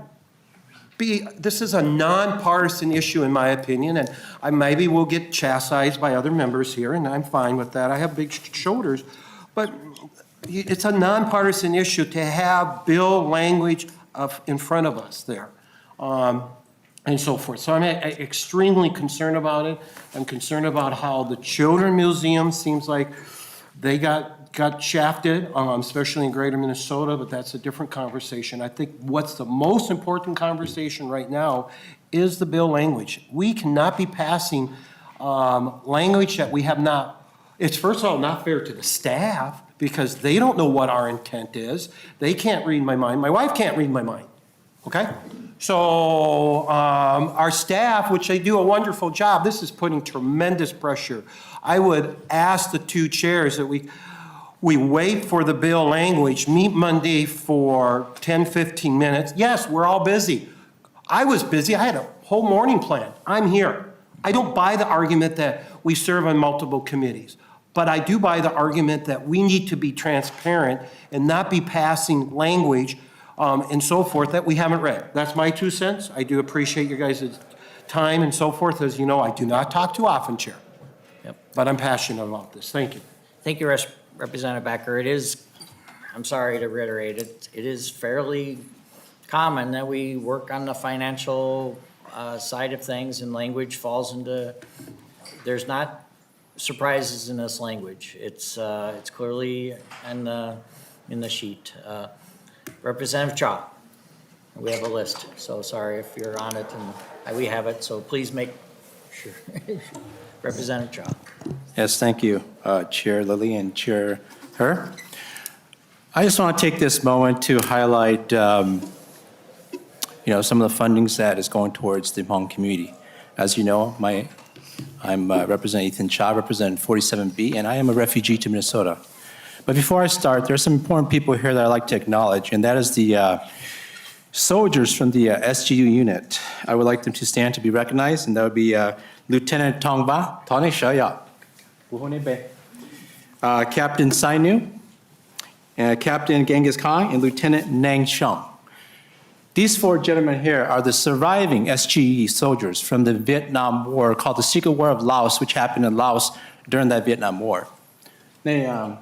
this is a nonpartisan issue in my opinion, and I maybe will get chastised by other members here, and I'm fine with that. I have big shoulders, but it's a nonpartisan issue to have bill language in front of us there, and so forth. So I'm extremely concerned about it. I'm concerned about how the Children's Museum seems like they got shafted, especially in Greater Minnesota, but that's a different conversation. I think what's the most important conversation right now is the bill language. We cannot be passing language that we have not. It's first of all not fair to the staff because they don't know what our intent is. They can't read my mind. My wife can't read my mind, okay? So our staff, which they do a wonderful job, this is putting tremendous pressure. I would ask the two chairs that we wait for the bill language, meet Monday for 10, 15 minutes. Yes, we're all busy. I was busy. I had a whole morning planned. I'm here. I don't buy the argument that we serve on multiple committees, but I do buy the argument that we need to be transparent and not be passing language and so forth that we haven't read. That's my 2 cents. I do appreciate your guys' time and so forth. As you know, I do not talk too often, Chair. Yep. But I'm passionate about this. Thank you. Thank you, Representative Becker. It is, I'm sorry to reiterate it, it is fairly common that we work on the financial side of things and language falls into, there's not surprises in this language. It's clearly in the sheet. Representative Chaw, we have a list, so sorry if you're on it and we have it, so please make sure. Representative Chaw. Yes, thank you, Chair Lilly and Chair Herr. I just want to take this moment to highlight, some of the fundings that is going towards the Mong community. As you know, my I'm representing Ethan Cha, representing 47B, and I am a refugee to Minnesota. But before I start, there are some important people here that I'd like to acknowledge, and that is the soldiers from the SGU unit. I would like them to stand to be recognized, and that would be Lieutenant Tongba, Tony Shaya, Captain Sainu, Captain Genghis Khan, and Lieutenant Nang Sheng. These four gentlemen here are the surviving SGE soldiers from the Vietnam War, called the Secret War of Laos, which happened in Laos during that Vietnam War. They are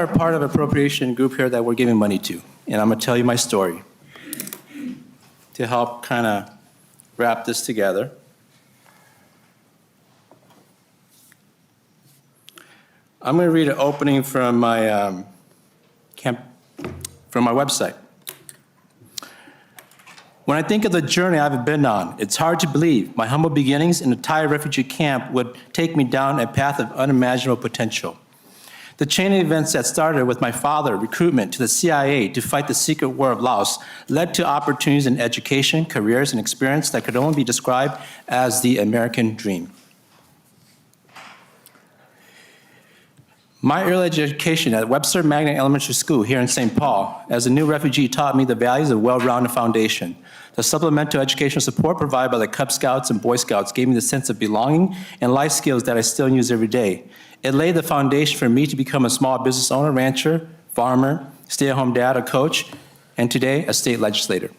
part of an appropriation group here that we're giving money to, and I'm going to tell you my story to help kind of wrap this together. I'm going to read an opening from my website. When I think of the journey I've been on, it's hard to believe my humble beginnings in a Thai refugee camp would take me down a path of unimaginable potential. The chain of events that started with my father, recruitment to the CIA to fight the secret war of Laos, led to opportunities in education, careers, and experience that could only be described as the American dream. My early education at Webster Magnet Elementary School here in St. Paul, as a new refugee, taught me the values of a well-rounded foundation. The supplemental educational support provided by the Cub Scouts and Boy Scouts gave me the sense of belonging and life skills that I still use every day. It laid the foundation for me to become a small business owner, rancher, farmer, stay-at-home dad, a coach, and today, a state legislator.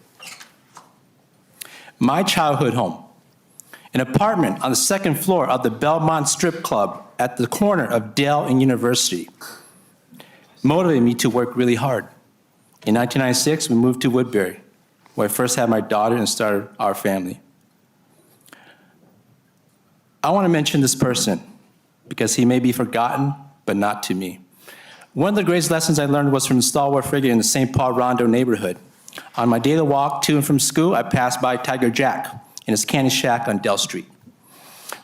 My childhood home, an apartment on the second floor of the Belmont Strip Club at the corner of Dale and University, motivated me to work really hard. In 1996, we moved to Woodbury, where I first had my daughter and started our family. I want to mention this person because he may be forgotten, but not to me. One of the greatest lessons I learned was from a stalwart figure in the St. Paul Rondo neighborhood. On my daily walk to and from school, I passed by Tiger Jack in his candy shack on Dell Street.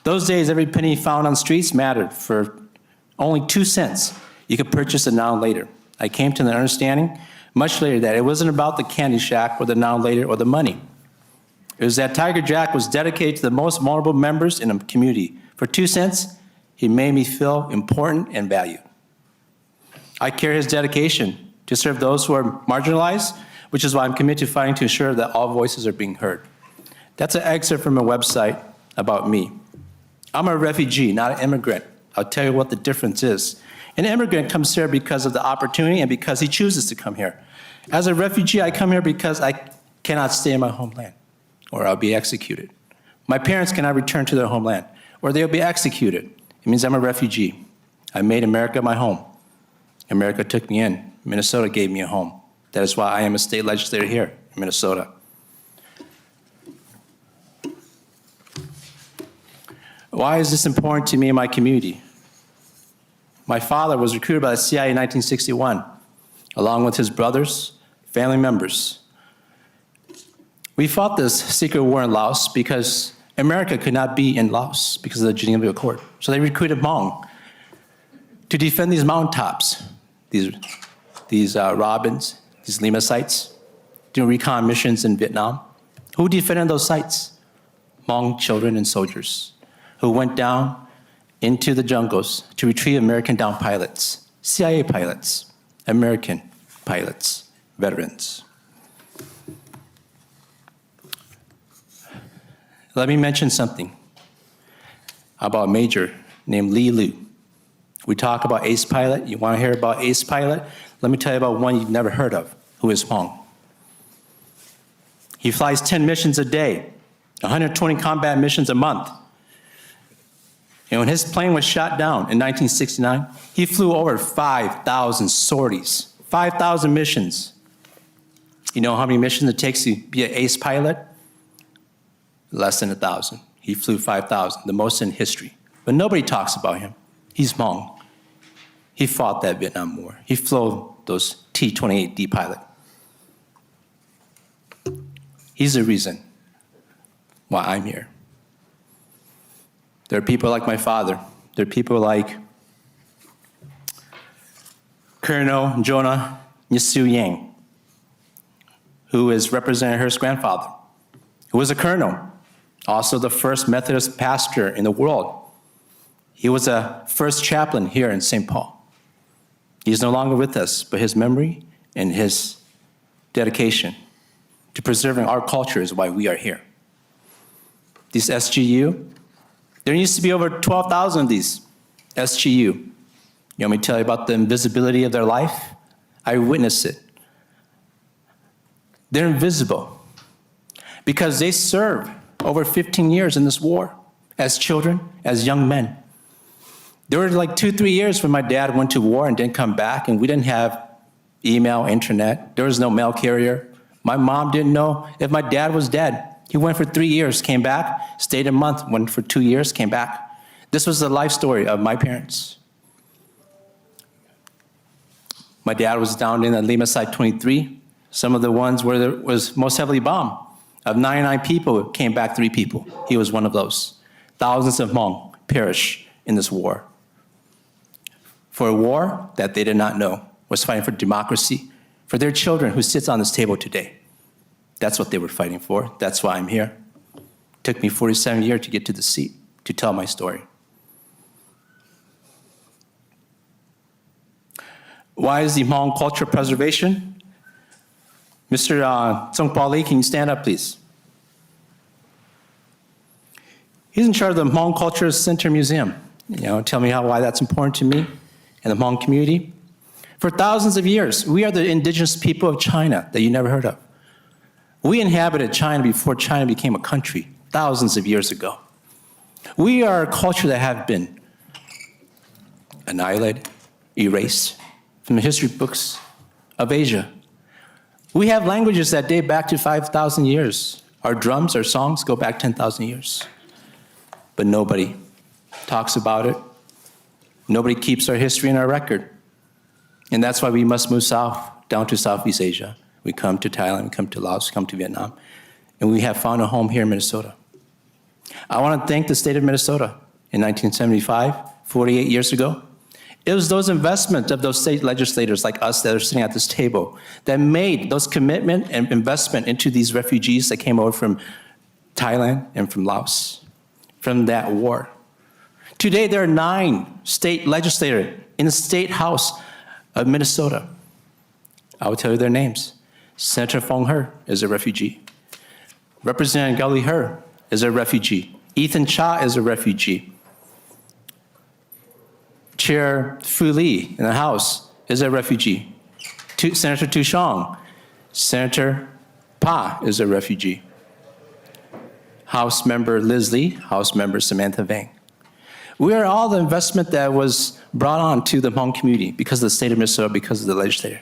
Those days, every penny found on the streets mattered. For only 2 cents, you could purchase a now and later. I came to the understanding much later that it wasn't about the candy shack or the now and later or the money. It was that Tiger Jack was dedicated to the most vulnerable members in a community. For 2 cents, he made me feel important and valued. I carry his dedication to serve those who are marginalized, which is why I'm committed to fighting to ensure that all voices are being heard. That's an excerpt from a website about me. I'm a refugee, not an immigrant. I'll tell you what the difference is. An immigrant comes here because of the opportunity and because he chooses to come here. As a refugee, I come here because I cannot stay in my homeland, or I'll be executed. My parents cannot return to their homeland, or they'll be executed. It means I'm a refugee. I made America my home. America took me in. Minnesota gave me a home. That is why I am a state legislator here in Minnesota. Why is this important to me and my community? My father was recruited by the CIA in 1961, along with his brothers, family members. We fought this secret war in Laos because America could not be in Laos because of the Geneva Accord. So they recruited Mong to defend these mountaintops, these robins, these Lima sites, doing recon missions in Vietnam. Who defended those sites? Hmong children and soldiers who went down into the jungles to retrieve American downed pilots, CIA pilots, American pilots, veterans. Let me mention something about a major named Lee Lu. We talk about ace pilot. You want to hear about ace pilot? Let me tell you about one you've never heard of, who is Mong. He flies 10 missions a day, 120 combat missions a month. And when his plane was shot down in 1969, he flew over 5,000 sorties, 5,000 missions. You know how many missions it takes to be an ace pilot? Less than 1,000. He flew 5,000, the most in history. But nobody talks about him. He's Mong. He fought that Vietnam War. He flew those T-28D pilot. He's the reason why I'm here. There are people like my father. There are people like Colonel Jonah Nyesu Yang, who is representing her grandfather, who was a colonel Also the first Methodist pastor in the world. He was a first chaplain here in St. Paul. He's no longer with us, but his memory and his dedication to preserving our culture is why we are here. These SGU, there used to be over 12,000 of these SGU. You want me to tell you about the invisibility of their life? I witnessed it. They're invisible because they served over 15 years in this war as children, as young men. There were like 2-3 years when my dad went to war and didn't come back, and we didn't have email, internet. There was no mail carrier. My mom didn't know if my dad was dead. He went for 3 years, came back, stayed a month, went for 2 years, came back. This was the life story of my parents. My dad was down in Lima Site 23, some of the ones where there was most heavily bombed. Of 99 people, came back 3 people. He was one of those. Thousands of Hmong perished in this war. For a war that they did not know was fighting for democracy, for their children who sits on this table today. That's what they were fighting for. That's why I'm here. It took me 47 years to get to the seat, to tell my story. Why is the Hmong culture preservation? Mr. Tsongpa Lee, can you stand up, please? He's in charge of the Hmong Culture Center Museum. Tell me why that's important to me and the Hmong community. For thousands of years, we are the indigenous people of China that you never heard of. We inhabited China before China became a country, thousands of years ago. We are a culture that have been annihilated, erased from the history books of Asia. We have languages that date back to 5,000 years. Our drums, our songs go back 10,000 years. But nobody talks about it. Nobody keeps our history and our record. And that's why we must move south, down to Southeast Asia. We come to Thailand, we come to Laos, come to Vietnam, and we have found a home here in Minnesota. I want to thank the state of Minnesota in 1975, 48 years ago. It was those investments of those state legislators like us that are sitting at this table that made those commitment and investment into these refugees that came over from Thailand and from Laos, from that war. Today, there are 9 state legislators in the state house of Minnesota. I will tell you their names. Senator Phong Her is a refugee. Representative Gully Her is a refugee. Ethan Cha is a refugee. Chair Fu Lee in the House is a refugee. Senator Tu Shong. Senator Pa is a refugee. House Member Liz Lee, House Member Samantha Vang. We are all the investment that was brought on to the Hmong community because of the state of Minnesota, because of the legislator.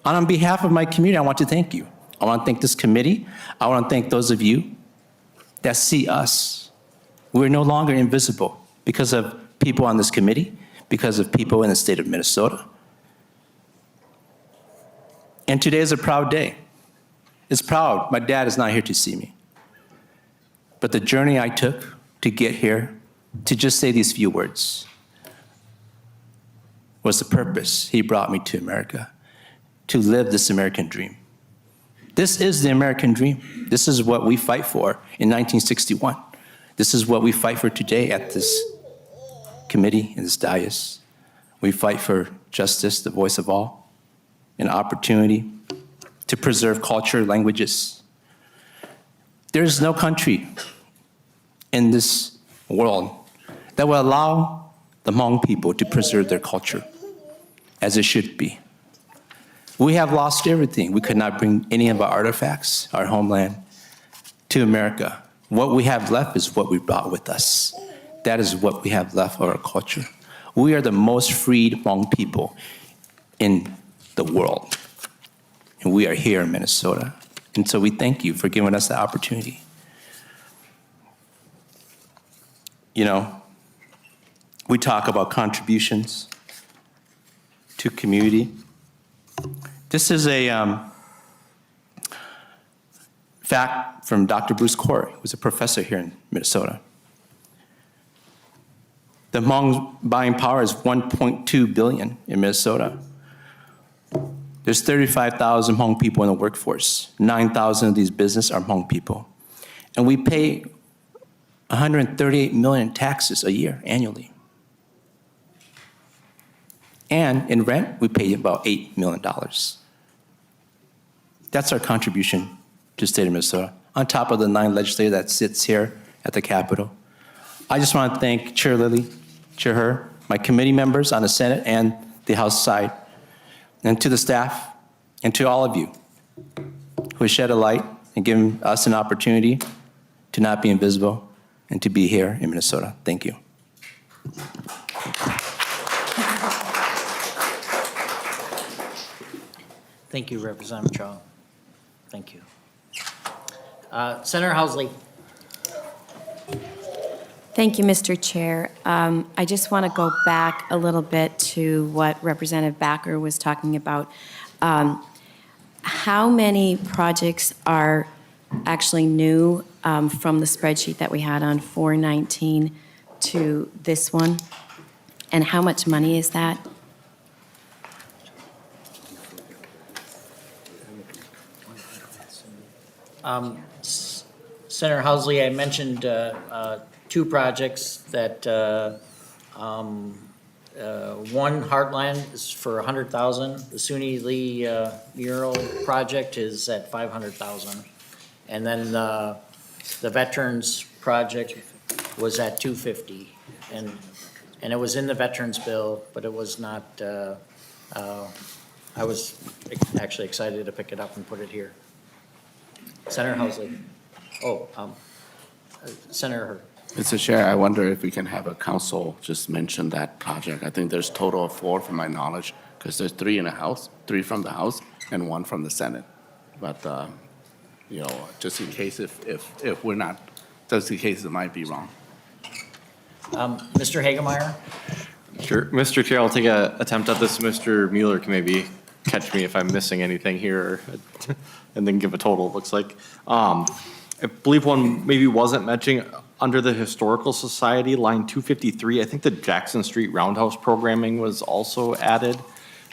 And on behalf of my community, I want to thank you. I want to thank this committee. I want to thank those of you that see us. We're no longer invisible because of people on this committee, because of people in the state of Minnesota. And today is a proud day. It's proud. My dad is not here to see me. But the journey I took to get here, to just say these few words, was the purpose he brought me to America, to live this American dream. This is the American dream. This is what we fight for in 1961. This is what we fight for today at this committee, in this dais. We fight for justice, the voice of all, an opportunity to preserve culture, languages. There is no country in this world that will allow the Hmong people to preserve their culture as it should be. We have lost everything. We could not bring any of our artifacts, our homeland, to America. What we have left is what we brought with us. That is what we have left of our culture. We are the most freed Hmong people in the world. And we are here in Minnesota. And so we thank you for giving us the opportunity. We talk about contributions to community. This is a fact from Dr. Bruce Corey, who's a professor here in Minnesota. The Hmong buying power is 1.2 billion in Minnesota. There's 35,000 Hmong people in the workforce. 9,000 of these businesses are Hmong people. And we pay $138 million in taxes a year, annually. And in rent, we pay about $8 million. That's our contribution to the state of Minnesota, on top of the 9 legislators that sits here at the Capitol. I just want to thank Chair Lilly, Chair Her, my committee members on the Senate and the House side, and to the staff, and to all of you who have shed a light and given us an opportunity to not be invisible and to be here in Minnesota. Thank you. Thank you, Representative Chong. Thank you. Senator Housley. Thank you, Mr. Chair. I just want to go back a little bit to what Representative Backer was talking about. How many projects are actually new from the spreadsheet that we had on 419 to this one? And how much money is that? Senator Housley, I mentioned 2 projects that, one, Heartland is for $100,000. The SUNY Lee mural project is at $500,000. And then the Veterans project was at $250,000. And it was in the Veterans bill, but it was not, I was actually excited to pick it up and put it here. Senator Housley. Oh, Senator Hurd. Mr. Chair, I wonder if we can have a council just mention that project. I think there's a total of 4 from my knowledge, because there's 3 in the House, 3 from the House, and 1 from the Senate. But, just in case if we're not, just in case it might be wrong. Mr. Hagemeyer? Sure. Mr. Chair, I'll take an attempt at this. Mr. Mueller can maybe catch me if I'm missing anything here and then give a total, it looks like. I believe one maybe wasn't mentioning under the Historical Society, line 253, I think the Jackson Street Roundhouse programming was also added.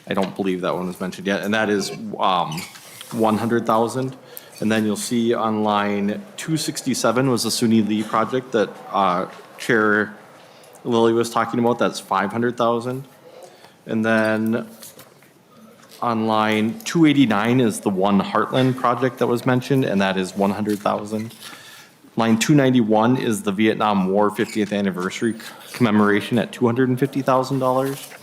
I don't believe that one was mentioned yet, and that is 100,000. And then you'll see on line 267 was the SUNY Lee project that Chair Lilly was talking about, that's 500,000. And then on line 289 is the One Heartland project that was mentioned, and that is 100,000. Line 291 is the Vietnam War 50th anniversary commemoration at $250,000.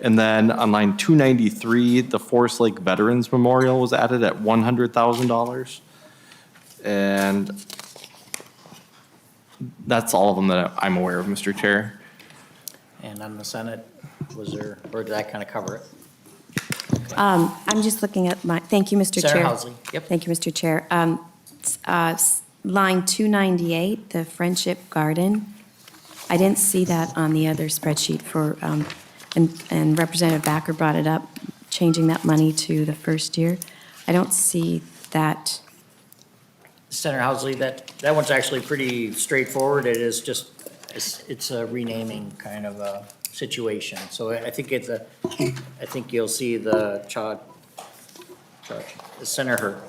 And then on line 293, the Forest Lake Veterans Memorial was added at $100,000. And that's all of them that I'm aware of, Mr. Chair. And on the Senate, was there, or did that kind of cover it? I'm just looking at my, thank you, Mr. Chair. Senator Housley, yep. Thank you, Mr. Chair. Line 298, the Friendship Garden, I didn't see that on the other spreadsheet for, and Representative Backer brought it up, changing that money to the first year. I don't see that. Senator Housley, that one's actually pretty straightforward. It is just, it's a renaming kind of a situation. So I think I think you'll see the charge. Senator Hurd.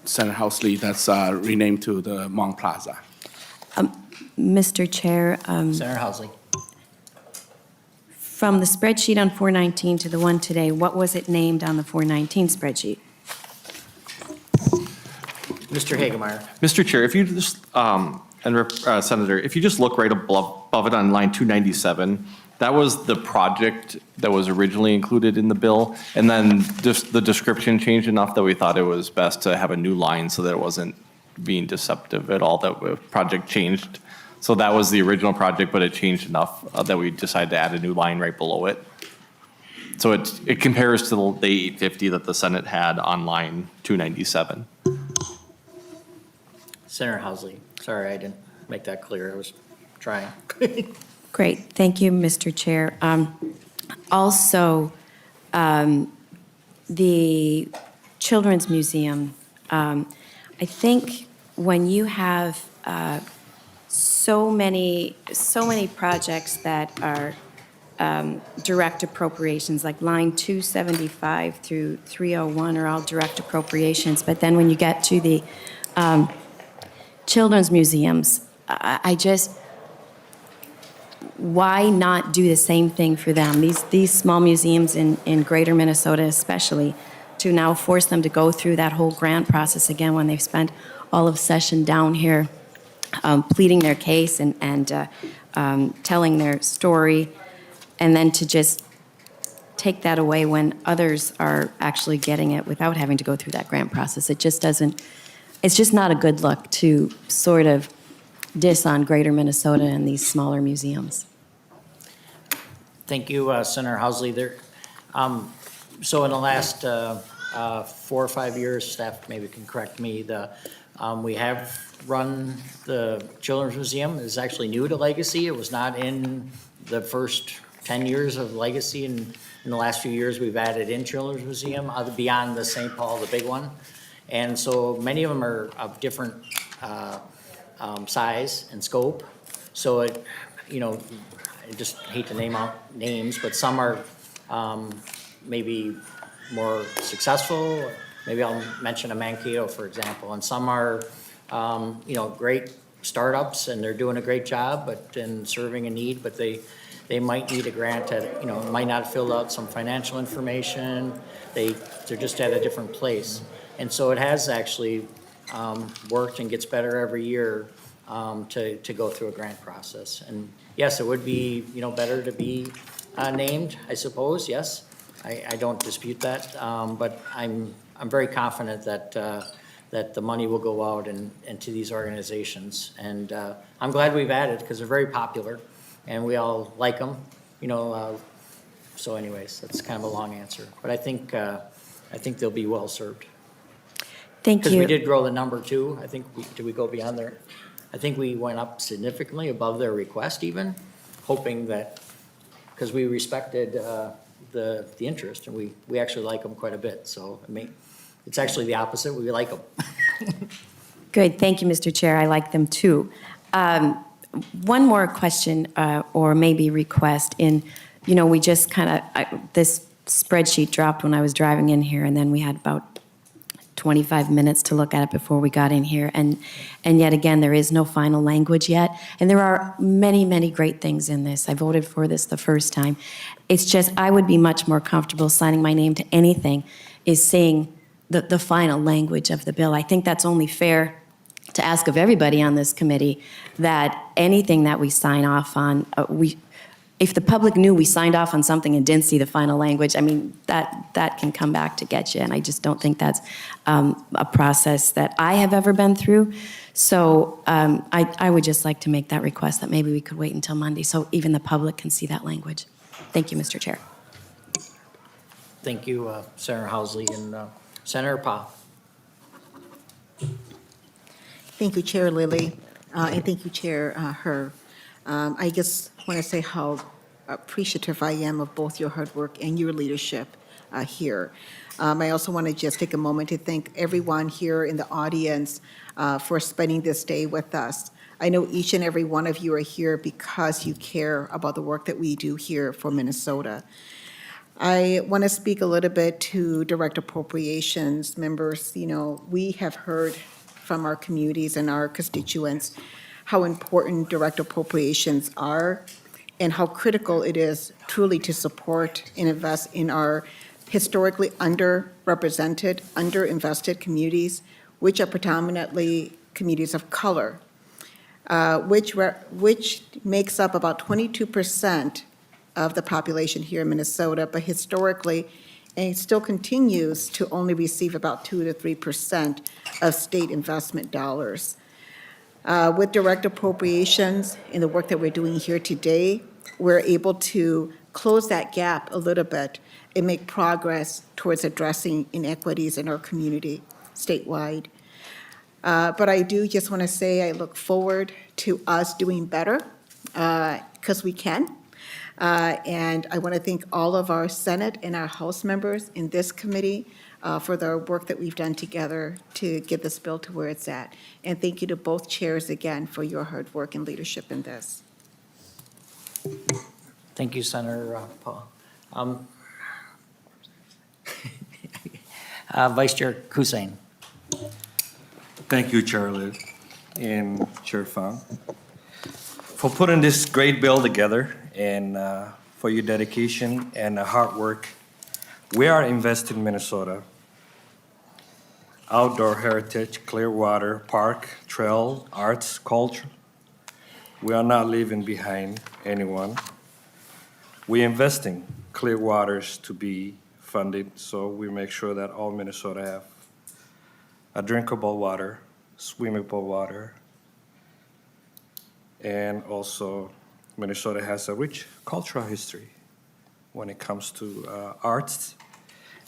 Senator Housley, that's renamed to the Mong Plaza. Mr. Chair, Senator Housley. from the spreadsheet on 419 to the one today, what was it named on the 419 spreadsheet? Mr. Hagemeyer. Mr. Chair, if you just, Senator, if you just look right above it on line 297, that was the project that was originally included in the bill, and then just the description changed enough that we thought it was best to have a new line so that it wasn't being deceptive at all, that the project changed. So that was the original project, but it changed enough that we decided to add a new line right below it. So it compares to the 850 that the Senate had on line 297. Senator Housley. Sorry, I didn't make that clear. I was trying. Great, thank you, Mr. Chair. Also, the Children's Museum, I think when you have so many projects that are direct appropriations, like line 275 through 301 are all direct appropriations, but then when you get to the children's museums, I just, why not do the same thing for them? These small museums in greater Minnesota especially, to now force them to go through that whole grant process again when they've spent all of session down here pleading their case and telling their story, and then to just take that away when others are actually getting it without having to go through that grant process. It just doesn't, it's just not a good look to sort of diss on greater Minnesota and these smaller museums. Thank you, Senator Housley. So in the last 4 or 5 years, staff maybe can correct me, we have run the Children's Museum. It's actually new to Legacy. It was not in the first 10 years of Legacy. In the last few years, we've added in Children's Museum beyond the St. Paul, the big one. And so many of them are of different size and scope. So I just hate to name out names, but some are maybe more successful. Maybe I'll mention a Mankato, for example, and some are, great startups and they're doing a great job, but in serving a need, but they might need a grant at, might not fill out some financial information. They're just at a different place. And so it has actually worked and gets better every year to go through a grant process. And yes, it would be, better to be named, I suppose, yes. I don't dispute that, but I'm very confident that the money will go out and to these organizations. And I'm glad we've added, because they're very popular and we all like them, so anyways, that's kind of a long answer. But I think they'll be well served. Thank you. Because we did grow the number too. I think, did we go beyond there? I think we went up significantly above their request even, hoping that, because we respected the interest, and we actually like them quite a bit. So it's actually the opposite. We like them. Good, thank you, Mr. Chair. I like them too. One more question, or maybe request. We just kind of, this spreadsheet dropped when I was driving in here, and then we had about 25 minutes to look at it before we got in here. And yet again, there is no final language yet. And there are many, many great things in this. I voted for this the first time. It's just, I would be much more comfortable signing my name to anything is seeing the final language of the bill. I think that's only fair to ask of everybody on this committee, that anything that we sign off on, if the public knew we signed off on something and didn't see the final language, that can come back to get you. And I just don't think that's a process that I have ever been through. So I would just like to make that request that maybe we could wait until Monday so even the public can see that language. Thank you, Mr. Chair. Thank you, Senator Housley and Senator Pa. Thank you, Chair Lilly, and thank you, Chair Herr. I just want to say how appreciative I am of both your hard work and your leadership here. I also want to just take a moment to thank everyone here in the audience for spending this day with us. I know each and every one of you are here because you care about the work that we do here for Minnesota. I want to speak a little bit to direct appropriations members. We have heard from our communities and our constituents how important direct appropriations are and how critical it is truly to support and invest in our historically underrepresented, underinvested communities, which are predominantly communities of color, which makes up about 22% of the population here in Minnesota, but historically, and it still continues to only receive about 2 to 3% of state investment dollars. With direct appropriations and the work that we're doing here today, we're able to close that gap a little bit and make progress towards addressing inequities in our community statewide. But I do just want to say I look forward to us doing better, because we can. And I want to thank all of our Senate and our House members in this committee for the work that we've done together to get this bill to where it's at. And thank you to both chairs again for your hard work and leadership in this. Thank you, Senator Paul. Vice Chair Hussein. Thank you, Charlie. and Chair Fang for putting this great bill together and for your dedication and hard work. We are investing in Minnesota. Outdoor heritage, clear water, park, trail, arts, culture. We are not leaving behind anyone. We investing clear waters to be funded, so we make sure that all Minnesota have a drinkable water, swimmable water, and also Minnesota has a rich cultural history when it comes to arts,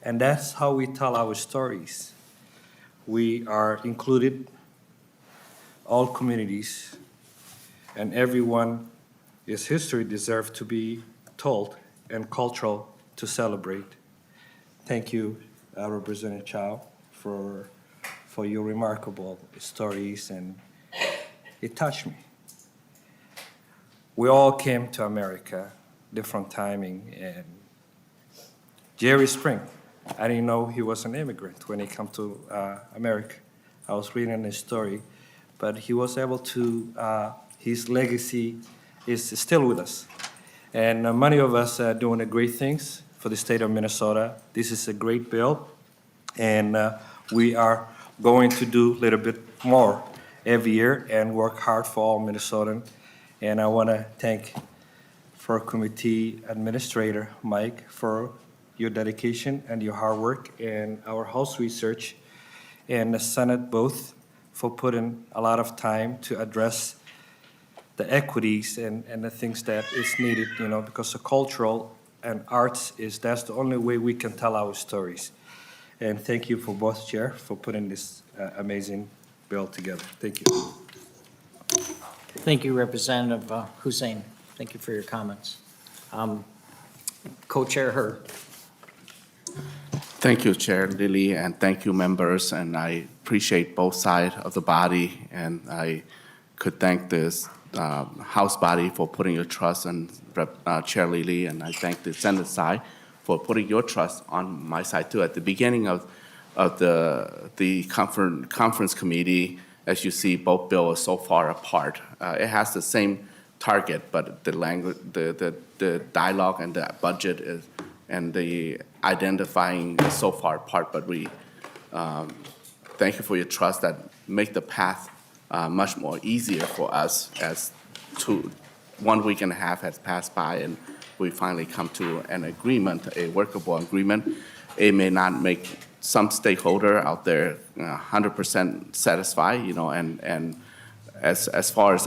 and that's how we tell our stories. We are included, all communities, and everyone's history deserves to be told and cultural to celebrate. Thank you, Representative Chow, for your remarkable stories, and it touched me. We all came to America, different timing, and Jerry Spring, I didn't know he was an immigrant when he came to America. I was reading his story, but he was able to, his legacy is still with us. And many of us are doing great things for the state of Minnesota. This is a great bill, and we are going to do a little bit more every year and work hard for all Minnesotans. And I want to thank for committee administrator Mike for your dedication and your hard work, and our House Research and the Senate both for putting a lot of time to address the equities and the things that is needed, because the cultural and arts that's the only way we can tell our stories. And thank you for both chair for putting this amazing bill together. Thank you. Thank you, Representative Hussein. Thank you for your comments. Co-Chair Her. Thank you, Chair Lilly, and thank you, members. And I appreciate both sides of the body, and I could thank this House body for putting your trust in Chair Lilly, and I thank the Senate side for putting your trust on my side too. At the beginning of the conference committee, as you see, both bills are so far apart. It has the same target, but the language, the dialogue and the budget is, and the identifying is so far apart. But we thank you for your trust that make the path much more easier for us as 1 week and a half has passed by and we finally come to an agreement, a workable agreement. It may not make some stakeholder out there 100% satisfied, and as far as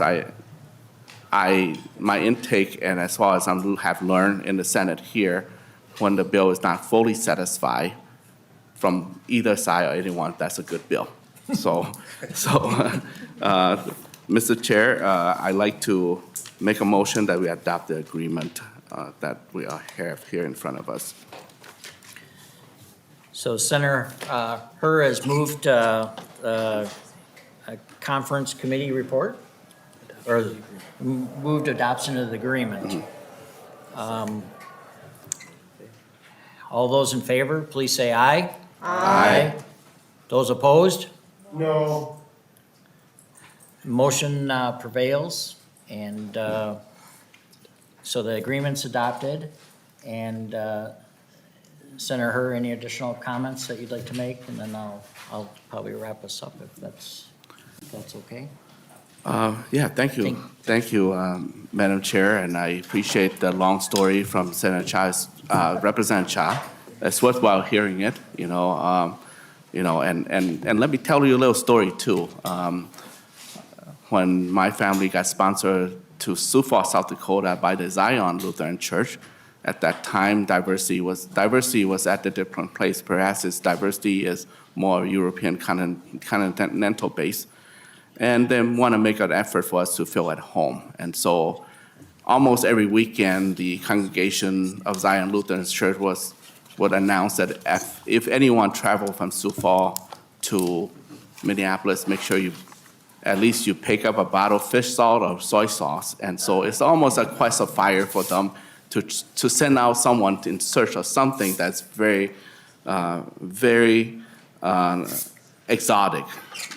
my intake and as far as I have learned in the Senate here, when the bill is not fully satisfied from either side or anyone, that's a good bill. So, Mr. Chair, I'd like to make a motion that we adopt the agreement that we have here in front of us. So Senator Her has moved a conference committee report, or moved adoption of the agreement. All those in favor, please say aye. Aye. Those opposed? No. Motion prevails, and so the agreement's adopted. And Senator Her, any additional comments that you'd like to make? And then I'll probably wrap us up if that's okay. Yeah, thank you. Thank you, Madam Chair, and I appreciate the long story from Senator Cha's, Representative Cha. It's worthwhile hearing it, and let me tell you a little story too. When my family got sponsored to Sioux Falls, South Dakota by the Zion Lutheran Church, at that time diversity was at a different place. Perhaps its diversity is more European continental based. And they want to make an effort for us to feel at home. And so almost every weekend, the congregation of Zion Lutheran Church would announce that if anyone travel from Sioux Falls to Minneapolis, make sure you pick up a bottle of fish salt or soy sauce. And so it's almost a quest of fire for them to send out someone in search of something that's very exotic.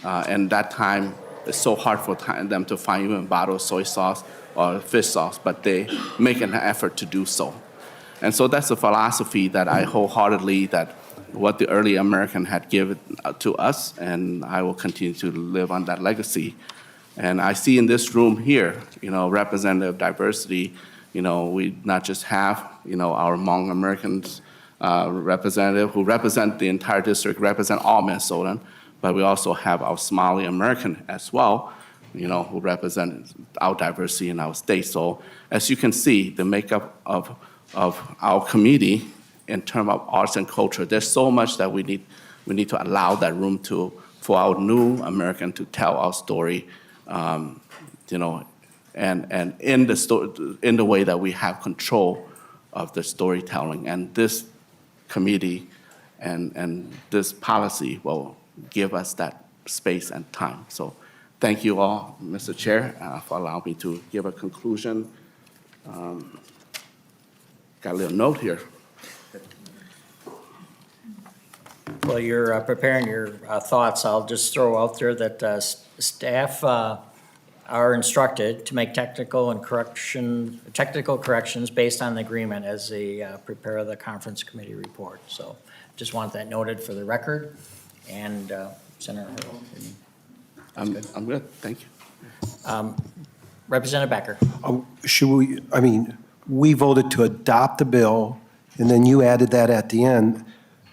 And that time, it's so hard for them to find even bottled soy sauce or fish sauce, but they make an effort to do so. And so that's a philosophy that I wholeheartedly, that what the early American had given to us, and I will continue to live on that legacy. And I see in this room here, representative diversity. We not just have, our Hmong Americans representative who represent the entire district, represent all Minnesotan, but we also have our Somali American as well, who represent our diversity in our state. So as you can see, the makeup of our committee in terms of arts and culture, there's so much that we need to allow that room for our new American to tell our story, and in the way that we have control of the storytelling. And this committee and this policy will give us that space and time. So thank you all, Mr. Chair, for allowing me to give a conclusion. Got a little note here. While you're preparing your thoughts, I'll just throw out there that staff are instructed to make technical corrections based on the agreement as they prepare the conference committee report. So just want that noted for the record. And Senator Hurley. I'm good, thank you. Representative Becker. We voted to adopt the bill, and then you added that at the end.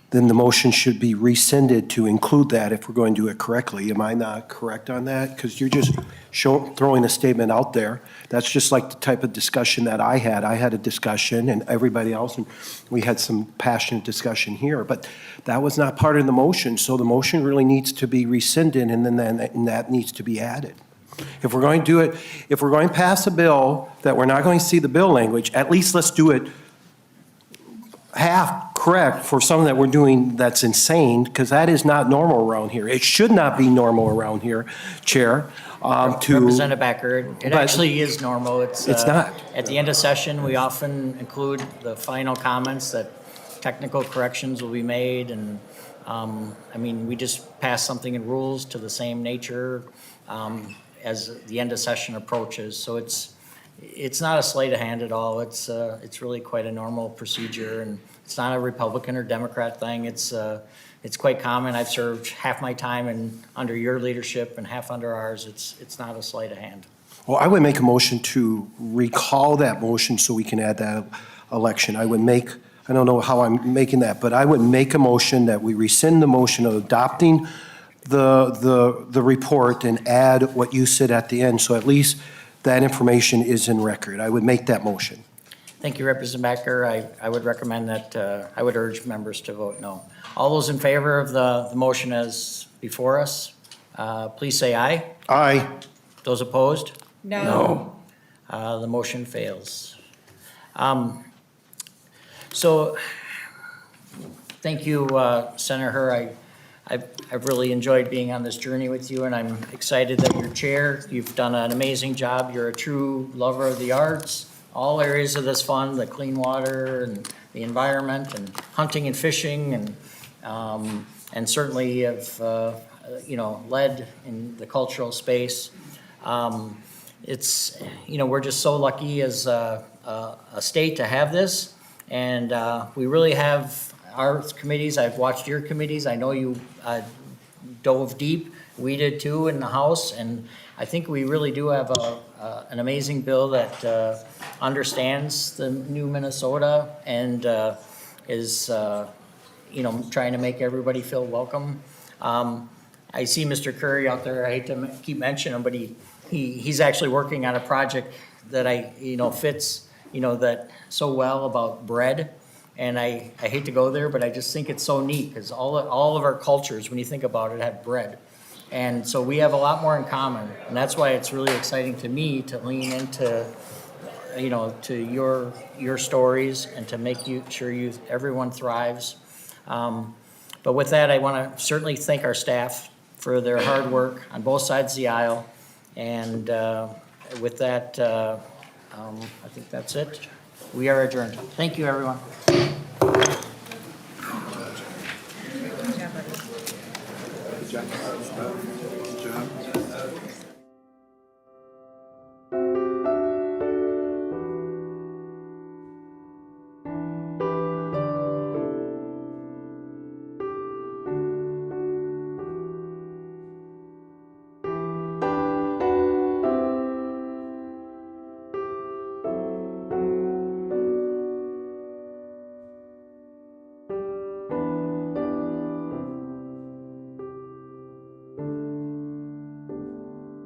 Then the motion should be rescinded to include that if we're going to do it correctly. Am I not correct on that? Because you're just throwing a statement out there. That's just like the type of discussion that I had. I had a discussion, and everybody else, and we had some passionate discussion here. But that was not part of the motion, so the motion really needs to be rescinded, and then that needs to be added. If we're going to do it, if we're going to pass a bill that we're not going to see the bill language, at least let's do it half correct for something that we're doing that's insane, because that is not normal around here. It should not be normal around here, Chair. Representative Becker, it actually is normal. It's not. At the end of session, we often include the final comments that technical corrections will be made, and we just pass something in rules to the same nature as the end of session approaches. So it's not a sleight of hand at all. It's really quite a normal procedure, and it's not a Republican or Democrat thing. It's quite common. I've served half my time under your leadership and half under ours. It's not a sleight of hand. Well, I would make a motion to recall that motion so we can add that election. I don't know how I'm making that, but I would make a motion that we rescind the motion of adopting the report and add what you said at the end, so at least that information is in record. I would make that motion. Thank you, Representative Becker. I would recommend that, I would urge members to vote no. All those in favor of the motion as before us, please say aye. Aye. Those opposed? No. The motion fails. So, thank you, Senator Hur. I've really enjoyed being on this journey with you, and I'm excited that you're chair. You've done an amazing job. You're a true lover of the arts. All areas of this fund, the clean water and the environment and hunting and fishing, and certainly have led in the cultural space. We're just so lucky as a state to have this, and we really have our committees. I've watched your committees. I know you dove deep. We did too in the House, and I think we really do have an amazing bill that understands the new Minnesota and is trying to make everybody feel welcome. I see Mr. Curry out there. I hate to keep mentioning him, but he's actually working on a project that fits that so well about bread. And I hate to go there, but I just think it's so neat because all of our cultures, when you think about it, have bread. And so we have a lot more in common. And that's why it's really exciting to me to lean into, to your stories and to make sure everyone thrives. But with that, I want to certainly thank our staff for their hard work on both sides of the aisle. And with that, I think that's it. We are adjourned. Thank you, everyone.